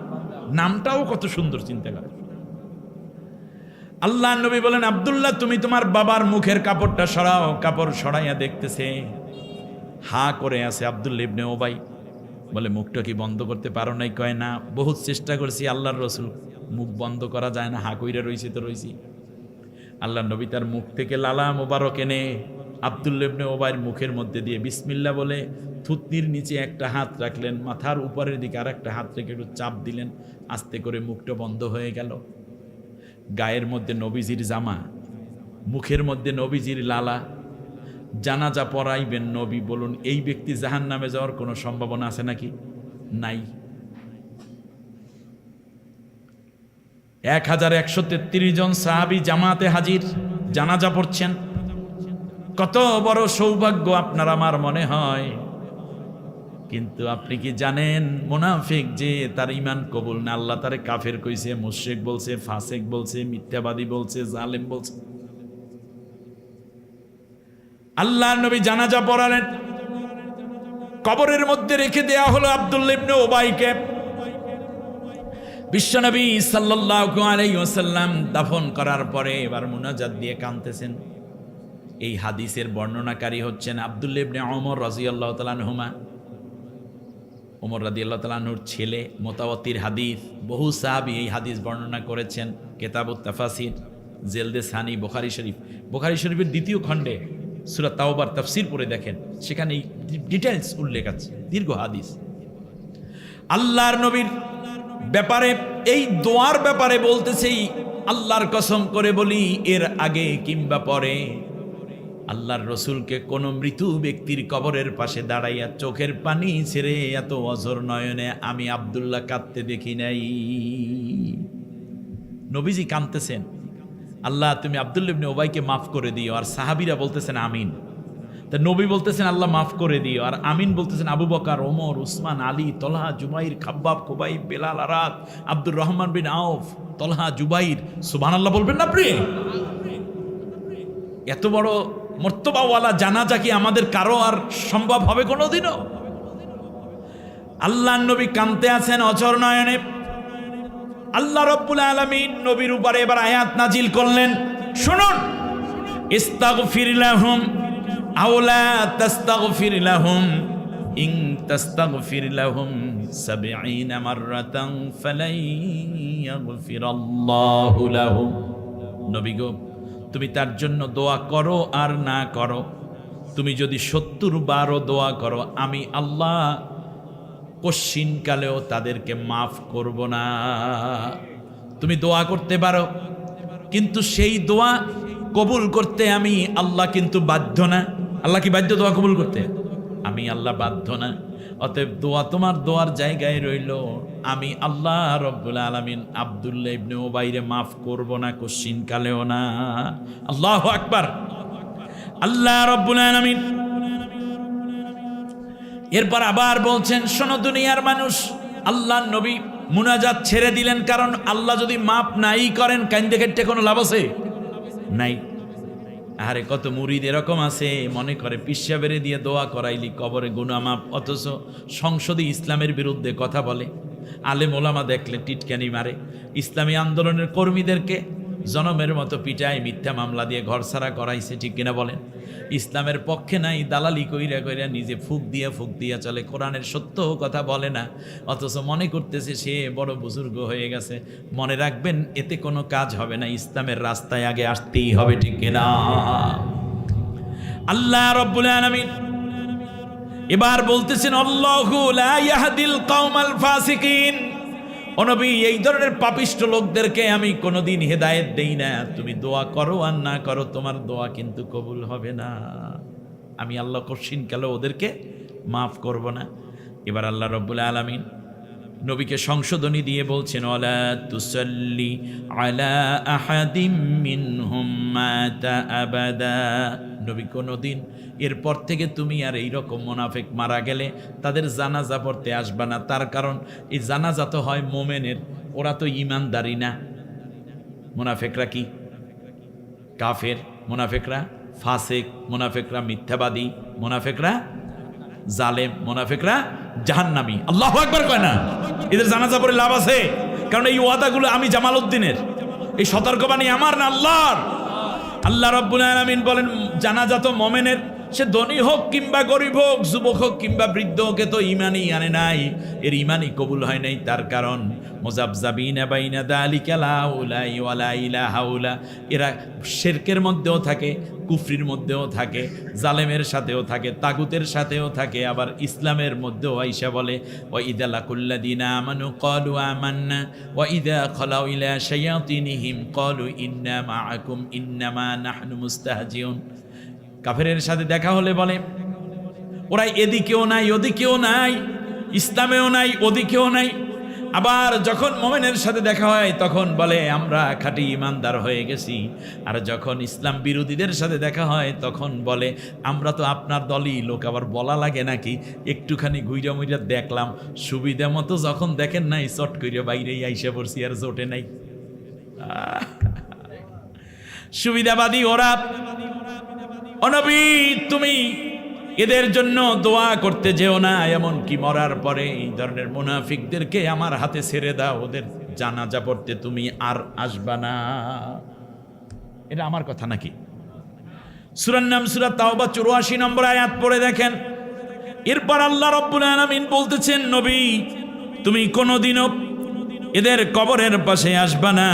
নামটাও কত সুন্দর, চিন্তা করে। আল্লাহর নবী বলেন, আব্দুল্লাহ তুমি তোমার বাবার মুখের কাপড়টা সরাও। কাপড় সরাইয়া দেখতেছে হা করে আছে আব্দুল্লাহ ইবনে উবাই। বলে, মুখটা কি বন্ধ করতে পারো নাই? কয় না, বহুত চেষ্টা করছি আল্লাহর রসুল, মুখ বন্ধ করা যায় না, হা কইরা রইছি তো রইছি। আল্লাহর নবী তার মুখ থেকে লালা মোবারক এনে আব্দুল্লাহ ইবনে উবাইর মুখের মধ্যে দিয়ে বিসমিল্লাহ বলে থুতনির নিচে একটা হাত রাখলেন, মাথার উপরের দিকে আর একটা হাত রেখে একটু চাপ দিলেন। আস্তে করে মুখটা বন্ধ হয়ে গেল। গায়ের মধ্যে নবীজির জামা, মুখের মধ্যে নবীজির লালা। জানাজা পড়াইবেন নবী। বলুন, এই ব্যক্তি জাহান্নামে যাওয়ার কোনো সম্ভাবনা আছে নাকি? নাই। 1133 জন সাহাবী জামাতে হাজির, জানাজা পড়ছেন। কত বড় সৌভাগ্য আপনার আমার মনে হয়, কিন্তু আপনি কি জানেন মুনাফিক যে তার ঈমান কবুল না, আল্লাহ তারে কাফের কইছে, মুশরিক বলছে, ফাসিক বলছে, মিথ্যাবাদী বলছে, জালেম বলছে। আল্লাহর নবী জানাজা পড়ালেন, কবরের মধ্যে রেখে দেয়া হলো আব্দুল্লাহ ইবনে উবাইকে। বিশ্বনবী সাল্লাল্লাহু আলাইহি ওয়াসাল্লাম দাফন করার পরে এবার মুনাজাত দিয়ে কাঁদতেছেন। এই হাদিসের বর্ণনাকারী হচ্ছেন আব্দুল্লাহ ইবনে ওমর রাদিয়াল্লাহু তাআলা আনহুমা। ওমর রাদিয়াল্লাহু তাআলা আনহুর ছেলে, মুতাওয়াতির হাদিস, বহু সাহাবী এই হাদিস বর্ণনা করেছেন। কিতাবুত তাফাসির, জেলদে সানি, বুখারী শরীফ। বুখারী শরীফের দ্বিতীয় খণ্ডে সূরা তাওবার তাফসীর পড়ে দেখেন, সেখানে ডিটেইলস উল্লেখ আছে, দীর্ঘ হাদিস। আল্লাহর নবীর ব্যাপারে, এই দোয়ার ব্যাপারে বলতেছেই, আল্লাহর কসম করে বলি, এর আগে কিংবা পরে আল্লাহর রসুলকে কোন মৃত্যু ব্যক্তির কবরের পাশে দাঁড়াইয়া চোখের পানি ছেড়ে এত অঝর নয়নে আমি আব্দুল্লাহ কাঁদতে দেখি নাই। নবীজি কাঁদতেছেন, আল্লাহ তুমি আব্দুল্লাহ ইবনে উবাইকে মাফ করে দিও, আর সাহাবীরা বলতেছেন আমিন। তা নবী বলতেছেন আল্লাহ মাফ করে দিও, আর আমিন বলতেছেন আবু বকর, ওমর, উসমান, আলী, তলহা, জুবাইর, খাব্বাব, খুবাইব, বেলাল, আরাদ, আব্দুর রহমান বিন আউফ, তলহা, জুবাইর। সুবহানাল্লাহ বলবেন না প্রিয়? এত বড় মর্তবাওয়ালা জানাজা কি আমাদের কারো আর সম্ভব হবে কোনোদিনও? আল্লাহর নবী কাঁদতে আছেন অঝর নয়নে। আল্লাহ রাব্বুল আলামিন নবীর উপরে এবার আয়াত নাজিল করলেন, শুনুন, ইস্তাগফির লাহুম আও লা তাস্তাগফির লাহুম ইন তাস্তাগফির লাহুম 70 মাররাতান ফালাই ইয়াগফিরাল্লাহু লাহুম। নবী গো, তুমি তার জন্য দোয়া করো আর না করো, তুমি যদি 70 বারও দোয়া করো, আমি আল্লাহ কশ্চিনকালেও তাদেরকে মাফ করব না। তুমি দোয়া করতে পারো, কিন্তু সেই দোয়া কবুল করতে আমি আল্লাহ কিন্তু বাধ্য না। আল্লাহ কি বাধ্য দোয়া কবুল করতে? আমি আল্লাহ বাধ্য না। অতএব দোয়া তোমার দোয়ার জায়গায় রইল, আমি আল্লাহ রব্বুল আলামিন আব্দুল্লাহ ইবনে উবাইরে মাফ করব না কশ্চিনকালেও না। আল্লাহু আকবার। আল্লাহ রব্বুল আলামিন এরপর আবার বলছেন, শোনো দুনিয়ার মানুষ, আল্লাহর নবী মুনাজাত ছেড়ে দিলেন, কারণ আল্লাহ যদি মাফ নাই করেন কাইন্দে কেটে কোনো লাভ আছে নাই। আরে কত মুরিদ এরকম আছে, মনে করে পিসা বেড়ে দিয়ে দোয়া করাইলি কবরে গুনাহ মাফ, অথচ সংসদে ইসলামের বিরুদ্ধে কথা বলে, আলেম ওলামা দেখলে টিটকানি মারে, ইসলামী আন্দোলনের কর্মীদেরকে জনমের মতো পিটায়, মিথ্যা মামলা দিয়ে ঘর ছাড়া করাইছে, ঠিক কিনা বলেন? ইসলামের পক্ষে নাই, দালালি কইরা কইরা নিজে ফুক দিয়া চলে, কোরআনের সত্য কথা বলে না, অথচ মনে করতেছে সে বড় বুজুর্গ হয়ে গেছে। মনে রাখবেন, এতে কোনো কাজ হবে না, ইসলামের রাস্তায় আগে আসতেই হবে, ঠিক কিনা? আল্লাহ রাব্বুল আলামিন এবার বলতেছেন, আল্লাহু লা ইয়াহদিল কওমাল ফাসিকিন। ও নবী, এই ধরনের পাপিষ্ঠ লোকদেরকে আমি কোনোদিন হেদায়েত দেই না। তুমি দোয়া করো আর না করো, তোমার দোয়া কিন্তু কবুল হবে না। আমি আল্লাহ কশ্চিনকালে ওদেরকে মাফ করব না। এবার আল্লাহ রাব্বুল আলামিন নবীকে সংশোধনী দিয়ে বলছেন, ওয়ালা তুসাল্লি আলা আহাদিম মিনহুম মাতা আবাদা। নবী কোনোদিন এরপর থেকে তুমি আর এইরকম মুনাফিক মারা গেলে তাদের জানাজা পড়তে আসবা না। তার কারণ এই জানাজা তো হয় মোমেনের, ওরা তো ঈমানদারি না। মুনাফিকরা কি? কাফের, মুনাফিকরা ফাসিক, মুনাফিকরা মিথ্যাবাদী, মুনাফিকরা জালেম, মুনাফিকরা জাহান্নামী। আল্লাহু আকবার কয় না? এদের জানাজা পড়ে লাভ আছে? কারণ এই ওয়াদাগুলো আমি জামালউদ্দিনের, এই সতর্কবাণী আমার না, আল্লাহর। আল্লাহ রাব্বুল আলামিন বলেন, জানাজা তো মুমিনের, সে ধনী হোক কিংবা গরিব হোক, যুবক হোক কিংবা বৃদ্ধ হোক, তো ঈমানই আনে নাই, এর ঈমানই কবুল হয় নাই। তার কারণ মুযাবযাবিনা বাইনা যালিকা লা উলাই ওয়ালা ইলাহা উলা, এরা শিরকের মধ্যেও থাকে, কুফরির মধ্যেও থাকে, জালেমের সাথেও থাকে, তাগুতের সাথেও থাকে, আবার ইসলামের মধ্যেও আইসা বলে, ওয়া ইযা লাকুল্লাযিনা আমানু ক্বালু আমান্না ওয়া ইযা খালাউ ইলা শায়াতিনিহিম ক্বালু ইন্না মাআকুম ইন্নামা নাহনু মুস্তাহজিউন। কাফেরের সাথে দেখা হলে বলে, ওরা এদিকেও নাই ওদিকেও নাই, ইসলামেও নাই ওদিকেও নাই, আবার যখন মোমেনের সাথে দেখা হয় তখন বলে আমরা খাঁটি ইমানদার হয়ে গেছি। আর যখন ইসলাম বিরোধীদের সাথে দেখা হয় তখন বলে আমরা তো আপনার দলই লোক, আবার বলা লাগে নাকি একটুখানি ঘুইরা মুইরা দেখলাম, সুবিধা মতো যখন দেখেন নাই চট কইরা বাইরেই আইসা পড়ছি, আর জোটে নাই। সুবিধাবাদী ওরা। ও নবী, তুমি এদের জন্য দোয়া করতে যেও না, এমনকি মরার পরে এই ধরনের মুনাফিকদেরকে আমার হাতে ছেড়ে দাও, ওদের জানাজা পড়তে তুমি আর আসবা না। এটা আমার কথা নাকি? সূরার নাম সূরা তাওবা 84 নম্বর আয়াত পড়ে দেখেন। এরপর আল্লাহ রাব্বুল আলামিন বলতেছেন, নবী তুমি কোনোদিনও এদের কবরের পাশে আসবা না।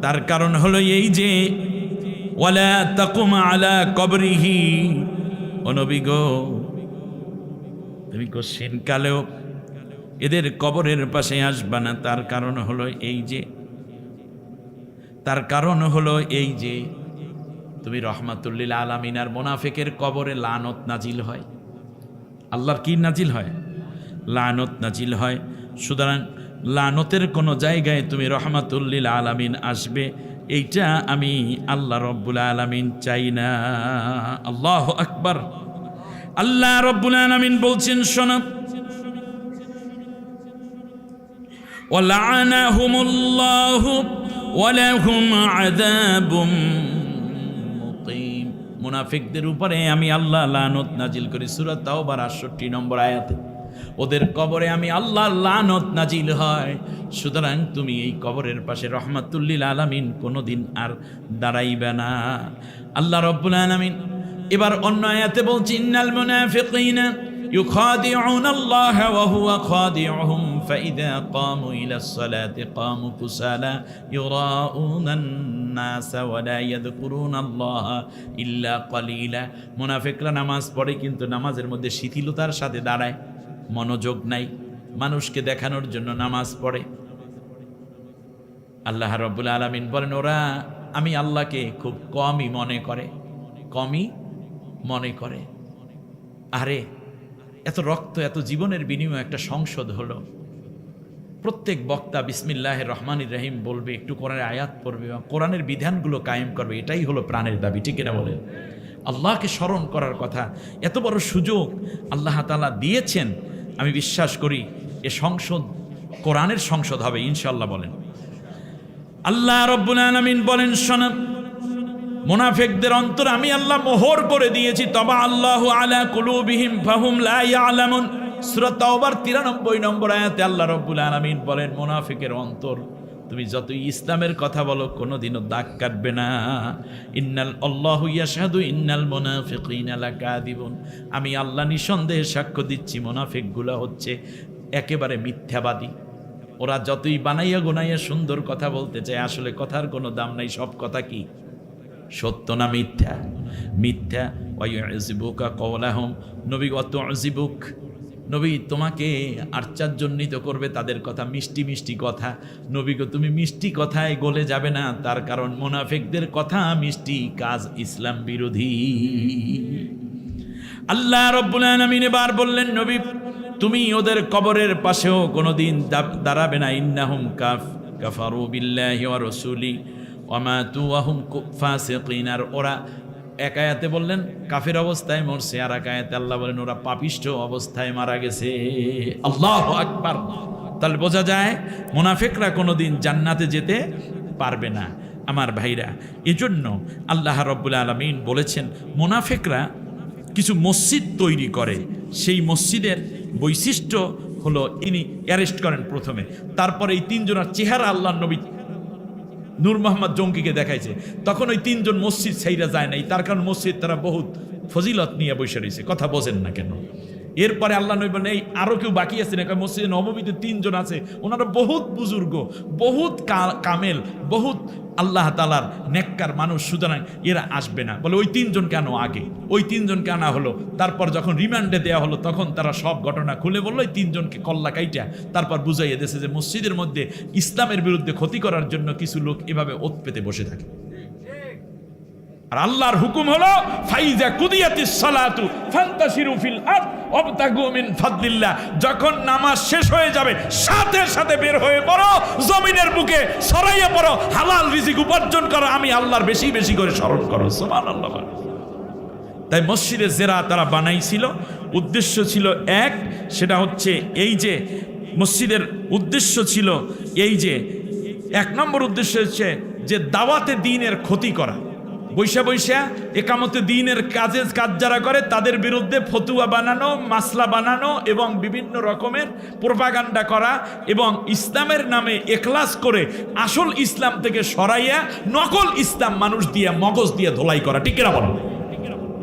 তার কারণ হলো এই যে ওয়ালা তাকুম আলা কবরিহি, ও নবী গো তুমি কোশ্চিন কালেও এদের কবরের পাশে আসবা না। তার কারণ হলো এই যে তুমি রহমাতুল্লিল আলামিন আর মুনাফিকের কবরে লানত নাজিল হয়। আল্লাহর কি নাজিল হয়? লানত নাজিল হয়। সুতরাং লানতের কোনো জায়গায় তুমি রহমাতুল্লিল আলামিন আসবে, এইটা আমি আল্লাহ রব্বুল আলামিন চাই না। আল্লাহু আকবার। আল্লাহ রব্বুল আলামিন বলছেন, শোনো, ওয়ালা'নাহুমুল্লাহু ওয়া লাহুম আযাবুম মুকিম। মুনাফিকদের উপরে আমি আল্লাহ লানত নাজিল করি। সূরা তাওবার 68 নম্বর আয়াতে ওদের কবরে আমি আল্লাহর লানত নাজিল হয়। সুতরাং তুমি এই কবরের পাশে রহমাতুল্লিল আলামিন কোনোদিন আর দাঁড়াইবে না। আল্লাহ রাব্বুল আলামিন এবার অন্য আয়াতে বলছেন, ইন্নাল মুনাফিকিনা ইউখাদিউনা আল্লাহ ওয়া হুয়া খাদিউহুম ফাইদা ক্বামু ইলাস সালাতি ক্বামু কুসালা ইউরাউনান নাস ওয়া লা ইয়াযকুরুনা আল্লাহ ইল্লা ক্বালিলা। মুনাফিকরা নামাজ পড়ে কিন্তু নামাজের মধ্যে শিথিলতার সাথে দাঁড়ায়, মনোযোগ নাই, মানুষকে দেখানোর জন্য নামাজ পড়ে। আল্লাহ রাব্বুল আলামিন বলেন ওরা আমি আল্লাহকে খুব কমই মনে করে। আরে এত রক্ত, এত জীবনের বিনিময়ে একটা সংসদ হলো, প্রত্যেক বক্তা বিসমিল্লাহির রহমানির রহিম বলবে, একটু কোরআনের আয়াত পড়বে, কোরআনের বিধানগুলো কায়েম করবে, এটাই হলো প্রাণের দাবি, ঠিক কিনা বলেন? আল্লাহকে স্মরণ করার কথা, এত বড় সুযোগ আল্লাহ তাআলা দিয়েছেন। আমি বিশ্বাস করি এ সংসদ কোরআনের সংসদ হবে ইনশাআল্লাহ। বলেন আল্লাহ রাব্বুল আলামিন বলেন, শোনো, মুনাফিকদের অন্তর আমি আল্লাহ মোহর করে দিয়েছি। তবা আল্লাহু আলা কুলুবিহিম ফাহুম লা ইয়ালামুন। সূরা তাওবার 93 নম্বর আয়াতে আল্লাহ রাব্বুল আলামিন বলেন, মুনাফিকের অন্তর তুমি যতই ইসলামের কথা বলো কোনোদিনও দাগ কাটবে না। আল্লাহু ইয়াশহাদু ইন্নাল মুনাফিকিনা লাকাযিবুন। আমি আল্লাহ নিঃসন্দেহে সাক্ষ্য দিচ্ছি মুনাফিকগুলো হচ্ছে একেবারে মিথ্যাবাদী। ওরা যতই বানাইয়া গুনাইয়া সুন্দর কথা বলতে চায়, আসলে কথার কোনো দাম নাই। সব কথা কি সত্য না মিথ্যা? মিথ্যা। ওয়ায়ুযিবুকা কওলাহুম, নবী ওয়াতুযিবুক, নবী তোমাকে আশ্চর্যান্বিত করবে তাদের কথা, মিষ্টি মিষ্টি কথা। নবী গো তুমি মিষ্টি কথায় গলে যাবে না, তার কারণ মুনাফিকদের কথা মিষ্টি, কাজ ইসলাম বিরোধী। আল্লাহ রাব্বুল আলামিন এবার বললেন, নবী তুমি ওদের কবরের পাশেও কোনোদিন দাঁড়াবে না। ইন্নাহুম কাফারু বিল্লাহি ওয়া রাসূলি ওয়া মাতু ওয়া হুম ফাসিকিন। আর ওরা এক আয়াতে বললেন কাফের অবস্থায় মরছে, আর এক আয়াতে আল্লাহ বলেন ওরা পাপিষ্ঠ অবস্থায় মারা গেছে। আল্লাহু আকবার। তাহলে বোঝা যায় মুনাফিকরা কোনোদিন জান্নাতে যেতে পারবে না। আমার ভাইরা, এজন্য আল্লাহ রাব্বুল আলামিন বলেছেন মুনাফিকরা কিছু মসজিদ তৈরি করে, সেই মসজিদের বৈশিষ্ট্য হলো ইনি অ্যারেস্ট করেন প্রথমে, তারপরে এই তিনজনের চেহারা আল্লাহ নবী নূর মোহাম্মদ জঙ্গিকে দেখাইছে, তখন ওই তিনজন মসজিদ ছাইরা যায় নাই, তার কারণ মসজিদ তারা বহুত ফজিলত নিয়ে বসে রয়েছে। কথা বোঝেন না কেন? এরপরে আল্লাহ নবী বলেন এই আরো কেউ বাকি আছে না? মসজিদে নববীতে তিনজন আছে, ওনারা বহুত বুজুর্গ, বহুত কামেল, বহুত আল্লাহ তাআলার নেককার মানুষ, সুতরাং এরা আসবে না। বলে ওই তিনজন কেন আগে? ওই তিনজনকে আনা হলো, তারপর যখন রিমান্ডে দেওয়া হলো তখন তারা সব ঘটনা খুলে বললো এই তিনজনকে কল্লা কাইটা তারপর বুঝাইয়া দিয়েছে যে মসজিদের মধ্যে ইসলামের বিরুদ্ধে ক্ষতি করার জন্য কিছু লোক এভাবে ওত পেতে বসে থাকে। আর আল্লাহর হুকুম হলো ফাইজা কুদিয়াতিস সালাতু ফান্তাশিরু ফিল আরদ ওয়াবতাগু মিন ফাদলিল্লাহ। যখন নামাজ শেষ হয়ে যাবে সাথে সাথে বের হয়ে পড়ো, জমিনের বুকে ছড়াইয়া পড়ো, হালাল রিজিক উপার্জন করো, আমি আল্লাহর বেশি বেশি করে স্মরণ করো। সুবহানাল্লাহ। তাই মসজিদে জেরা তারা বানাইছিল, উদ্দেশ্য ছিল এক, সেটা হচ্ছে এই যে মসজিদের উদ্দেশ্য ছিল এই যে এক নম্বর উদ্দেশ্য হচ্ছে যে দাওয়াতে দ্বীনের ক্ষতি করা। বৈশা বৈশা একামতে দ্বীনের কাজ যারা করে তাদের বিরুদ্ধে ফতুয়া বানানো, মাসলা বানানো এবং বিভিন্ন রকমের প্রোপাগান্ডা করা এবং ইসলামের নামে এখলাস করে আসল ইসলাম থেকে সরাইয়া নকল ইসলাম মানুষ দিয়ে মগজ দিয়ে ধোলাই করা। ঠিক কিনা বলো?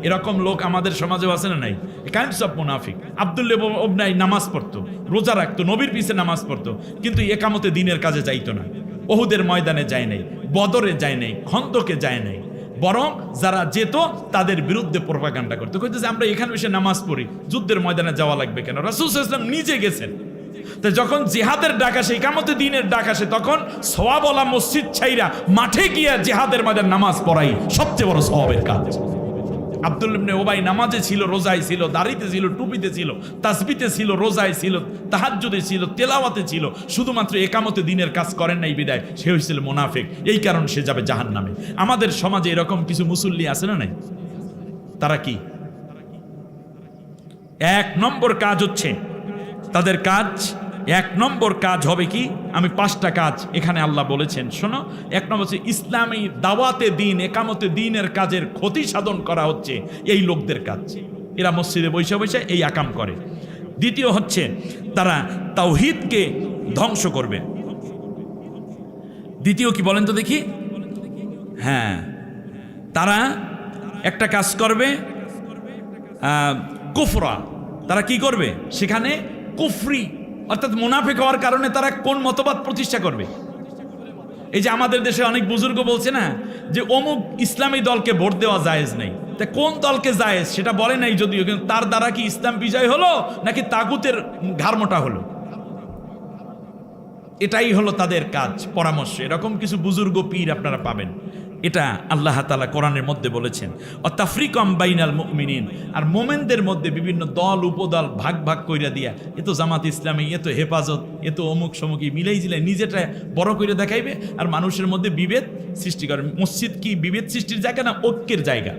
এরকম লোক আমাদের সমাজেও আছে না নাই? কাইন্ডস অফ মুনাফিক। আব্দুল্লাহ ইবনে নামাজ পড়তো, রোজা রাখতো, নবীর পিছে নামাজ পড়তো, কিন্তু একামতে দ্বীনের কাজে যাইতো না। ওহুদের ময়দানে যায় নাই, বদরে যায় নাই, খন্দকে যায় নাই, বরং যারা যেত তাদের বিরুদ্ধে প্রোপাগান্ডা করতো। কইতেছে আমরা এখানে এসে নামাজ পড়ি, যুদ্ধের ময়দানে যাওয়া লাগবে কেন? রাসূল সাল্লাল্লাহু আলাইহি ওয়াসাল্লাম নিজে গেছেন। তো যখন জিহাদের ডাক আসে, ইকামতে দ্বীনের ডাক আসে, তখন সওয়াবওয়ালা মসজিদ ছাইরা মাঠে গিয়া জিহাদের ময়দানে নামাজ পড়াই সবচেয়ে বড় সওয়াবের কাজ। আব্দুল্লাহ ইবনে উবাই নামাজে ছিল, রোজায় ছিল, দাড়িতে ছিল, টুপিতে ছিল, তাসবিতে ছিল, রোজায় ছিল, তাহাজ্জুদে ছিল, তেলাওয়াতে ছিল, শুধুমাত্র একামতে দ্বীনের কাজ করেন নাই বিদায় সে হয়েছিল মুনাফিক। এই কারণ সে যাবে জাহান্নামে। আমাদের সমাজে এরকম কিছু মুসল্লি আছে না নাই? তারা কি এক নম্বর কাজ হচ্ছে তাদের কাজ, এক নম্বর কাজ হবে কি? আমি 5টা কাজ এখানে আল্লাহ বলেছেন, শোনো। এক নম্বর হচ্ছে ইসলামী দাওয়াতে দ্বীন, একামতে দ্বীনের কাজের ক্ষতি সাধন করা হচ্ছে এই লোকদের কাজ। এরা মসজিদে বৈশা বৈশা এই আকাম করে। দ্বিতীয় হচ্ছে তারা তাওহীদকে ধ্বংস করবে। দ্বিতীয় কি বলেন তো দেখি? হ্যাঁ, তারা একটা কাজ করবে, কুফরা। তারা কি করবে? সেখানে কুফরি অর্থাৎ মুনাফিক হওয়ার কারণে তারা কোন মতবাদ প্রতিষ্ঠা করবে? এই যে আমাদের দেশে অনেক বুজুর্গ বলছে না যে অমুক ইসলামী দলকে ভোট দেওয়া জায়েজ নেই। তা কোন দলকে জায়েজ সেটা বলে নাই যদিও, কিন্তু তার দ্বারা কি ইসলাম বিজয় হলো নাকি তাগুতের ঘাড়মোটা হলো? এটাই হলো তাদের কাজ, পরামর্শ। এরকম কিছু বুজুর্গ পীর আপনারা পাবেন। এটা আল্লাহ তাআলা কোরআনের মধ্যে বলেছেন, অতাফরিকম বাইনাল মুমিনিন। আর মোমেনদের মধ্যে বিভিন্ন দল উপদল ভাগ ভাগ কইরা দিয়া, এ তো জামাত ইসলামী, এ তো হেফাজত, এ তো অমুক সমুকি মিলাই জিলাই নিজেটা বড় করে দেখাইবে আর মানুষের মধ্যে বিভেদ সৃষ্টি করে। মসজিদ কি বিভেদ সৃষ্টির জায়গা না ঐক্যের জায়গা?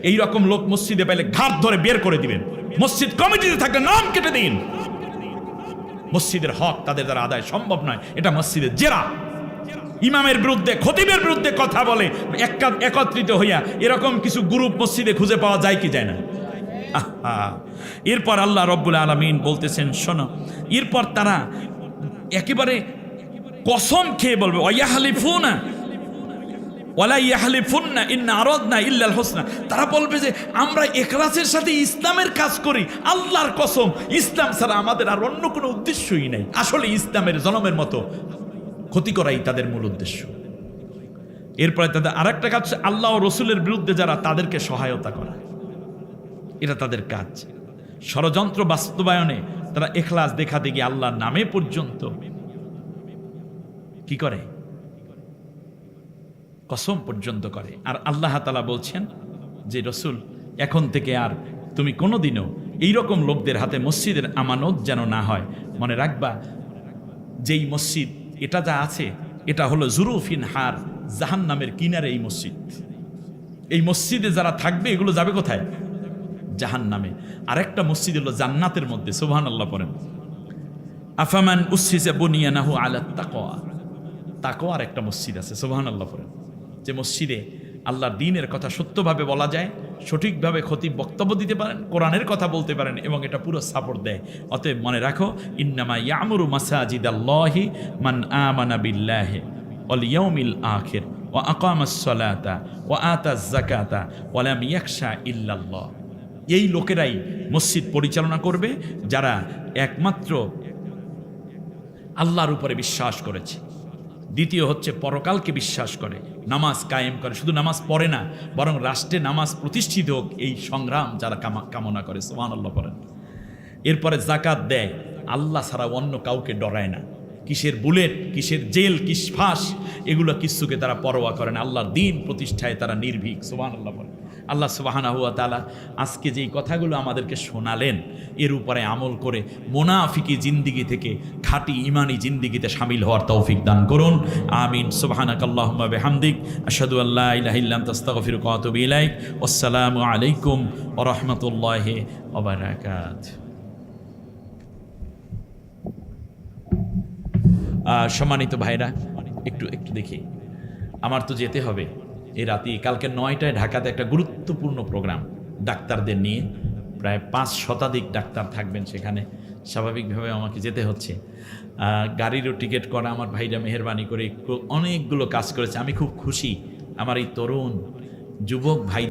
এই রকম লোক মসজিদে পাইলে ঘাট ধরে বের করে দিবেন। মসজিদ কমিটিতে থাকলে নাম কেটে দিন। মসজিদের হক তাদের দ্বারা আদায় সম্ভব নয়, এটা মসজিদের জেরা। ইমামের বিরুদ্ধে, খতিবের বিরুদ্ধে কথা বলে একত্রিত হইয়া এরকম কিছু গ্রুপ মসজিদে খুঁজে পাওয়া যায় কি যায় না? এরপর আল্লাহ রব্বুল আলামিন বলতেছেন, শোনো, এরপর তারা একেবারে কসম খেয়ে বলবে, ওয়ায়াহলিফুনা ওয়ালা ইয়াহলিফুন্না ইন্না আরাদনা ইল্লাল হুসনা। তারা বলবে যে আমরা ইখলাসের সাথে ইসলামের কাজ করি, আল্লাহর কসম ইসলাম ছাড়া আমাদের আর অন্য কোনো উদ্দেশ্যই নাই। আসলে ইসলামের জনমের মতো ক্ষতি করাই তাদের মূল উদ্দেশ্য। এরপরে তাদের আরেকটা কাজ, আল্লাহ ও রসুলের বিরুদ্ধে যারা তাদেরকে সহায়তা করা, এটা তাদের কাজ। ষড়যন্ত্র বাস্তবায়নে তারা ইখলাস দেখাতে গিয়ে আল্লাহর নামে পর্যন্ত কি করে? কসম পর্যন্ত করে। আর আল্লাহ তাআলা বলছেন যে রসুল, এখন থেকে আর তুমি কোনোদিনও এইরকম লোকদের হাতে মসজিদের আমানত যেন না হয়। মনে রাখবা, যেই মসজিদ এটা যা আছে এটা হলো জুরুফিন হার, জাহান্নামের কিনারে এই মসজিদ। এই মসজিদে যারা থাকবে এগুলো যাবে কোথায়? জাহান্নামে। আরেকটা মসজিদ হলো জান্নাতের মধ্যে। সুবহানাল্লাহ পড়েন। আফামান উসসিসা বুনিয়ানাহু আলা তাকওয়া। তাকওয়ার একটা মসজিদ আছে। সুবহানাল্লাহ পড়েন। যে মসজিদে আল্লাহর দ্বীনের কথা সত্যভাবে বলা যায়, সঠিকভাবে খতিব বক্তব্য দিতে পারেন, কোরআনের কথা বলতে পারেন এবং এটা পুরো সাপোর্ট দেয়। অতএব মনে রাখো, ইন্নামা ইয়ামুরু মাসাজিদাল্লাহি মান আমানা বিল্লাহি ওয়াল ইয়াউমিল আখির ওয়া আকামাস সালাতা ওয়া আতাজ যাকাতা ওয়া লাম ইয়াখশা ইল্লাল্লাহ। এই লোকেরাই মসজিদ পরিচালনা করবে যারা একমাত্র আল্লাহর উপরে বিশ্বাস করেছে। দ্বিতীয় হচ্ছে পরকালকে বিশ্বাস করে, নামাজ কায়েম করে। শুধু নামাজ পড়ে না, বরং রাষ্ট্রে নামাজ প্রতিষ্ঠিত হোক এই সংগ্রাম যারা কামনা করে। সুবহানাল্লাহ পড়েন। এরপরে যাকাত দেয়, আল্লাহ ছাড়া অন্য কাউকে ডরায় না। কিসের বুলেট, কিসের জেল, কিস ফাঁস, এগুলো কিচ্ছুকে তারা পরোয়া করে না। আল্লাহর দিন প্রতিষ্ঠায় তারা নির্ভীক। সুবহানাল্লাহ বলে। আল্লাহ সুবহানাহু ওয়া তাআলা আজকে যেই কথাগুলো আমাদেরকে শোনালেন, এর উপরে আমল করে মুনাফিকি জিন্দিগি থেকে খাঁটি ইমানি জিন্দিগিতে শামিল হওয়ার তৌফিক দান করুন। আমিন। সুবহানাকাল্লাহুম্মা বিহামদিক আশহাদু আল্লা ইলাহা ইল্লা আনতা আস্তাগফিরুকা ওয়া আতুবু ইলাইক। আসসালামু আলাইকুম ওয়া রাহমাতুল্লাহি ওয়া বারাকাতুহু। সম্মানিত ভাইরা, একটু দেখি, আমার তো যেতে হবে এই রাতে। কালকে 9টায় ঢাকাতে একটা গুরুত্বপূর্ণ প্রোগ্রাম ডাক্তারদের নিয়ে, প্রায় 5 শতাধিক ডাক্তার থাকবেন সেখানে। স্বাভাবিকভাবে আমাকে যেতে হচ্ছে। গাড়িরও টিকিট করা আমার ভাইরা মেহেরবানি করে অনেকগুলো কাজ করেছে। আমি খুব খুশি আমার এই তরুণ যুবক ভাই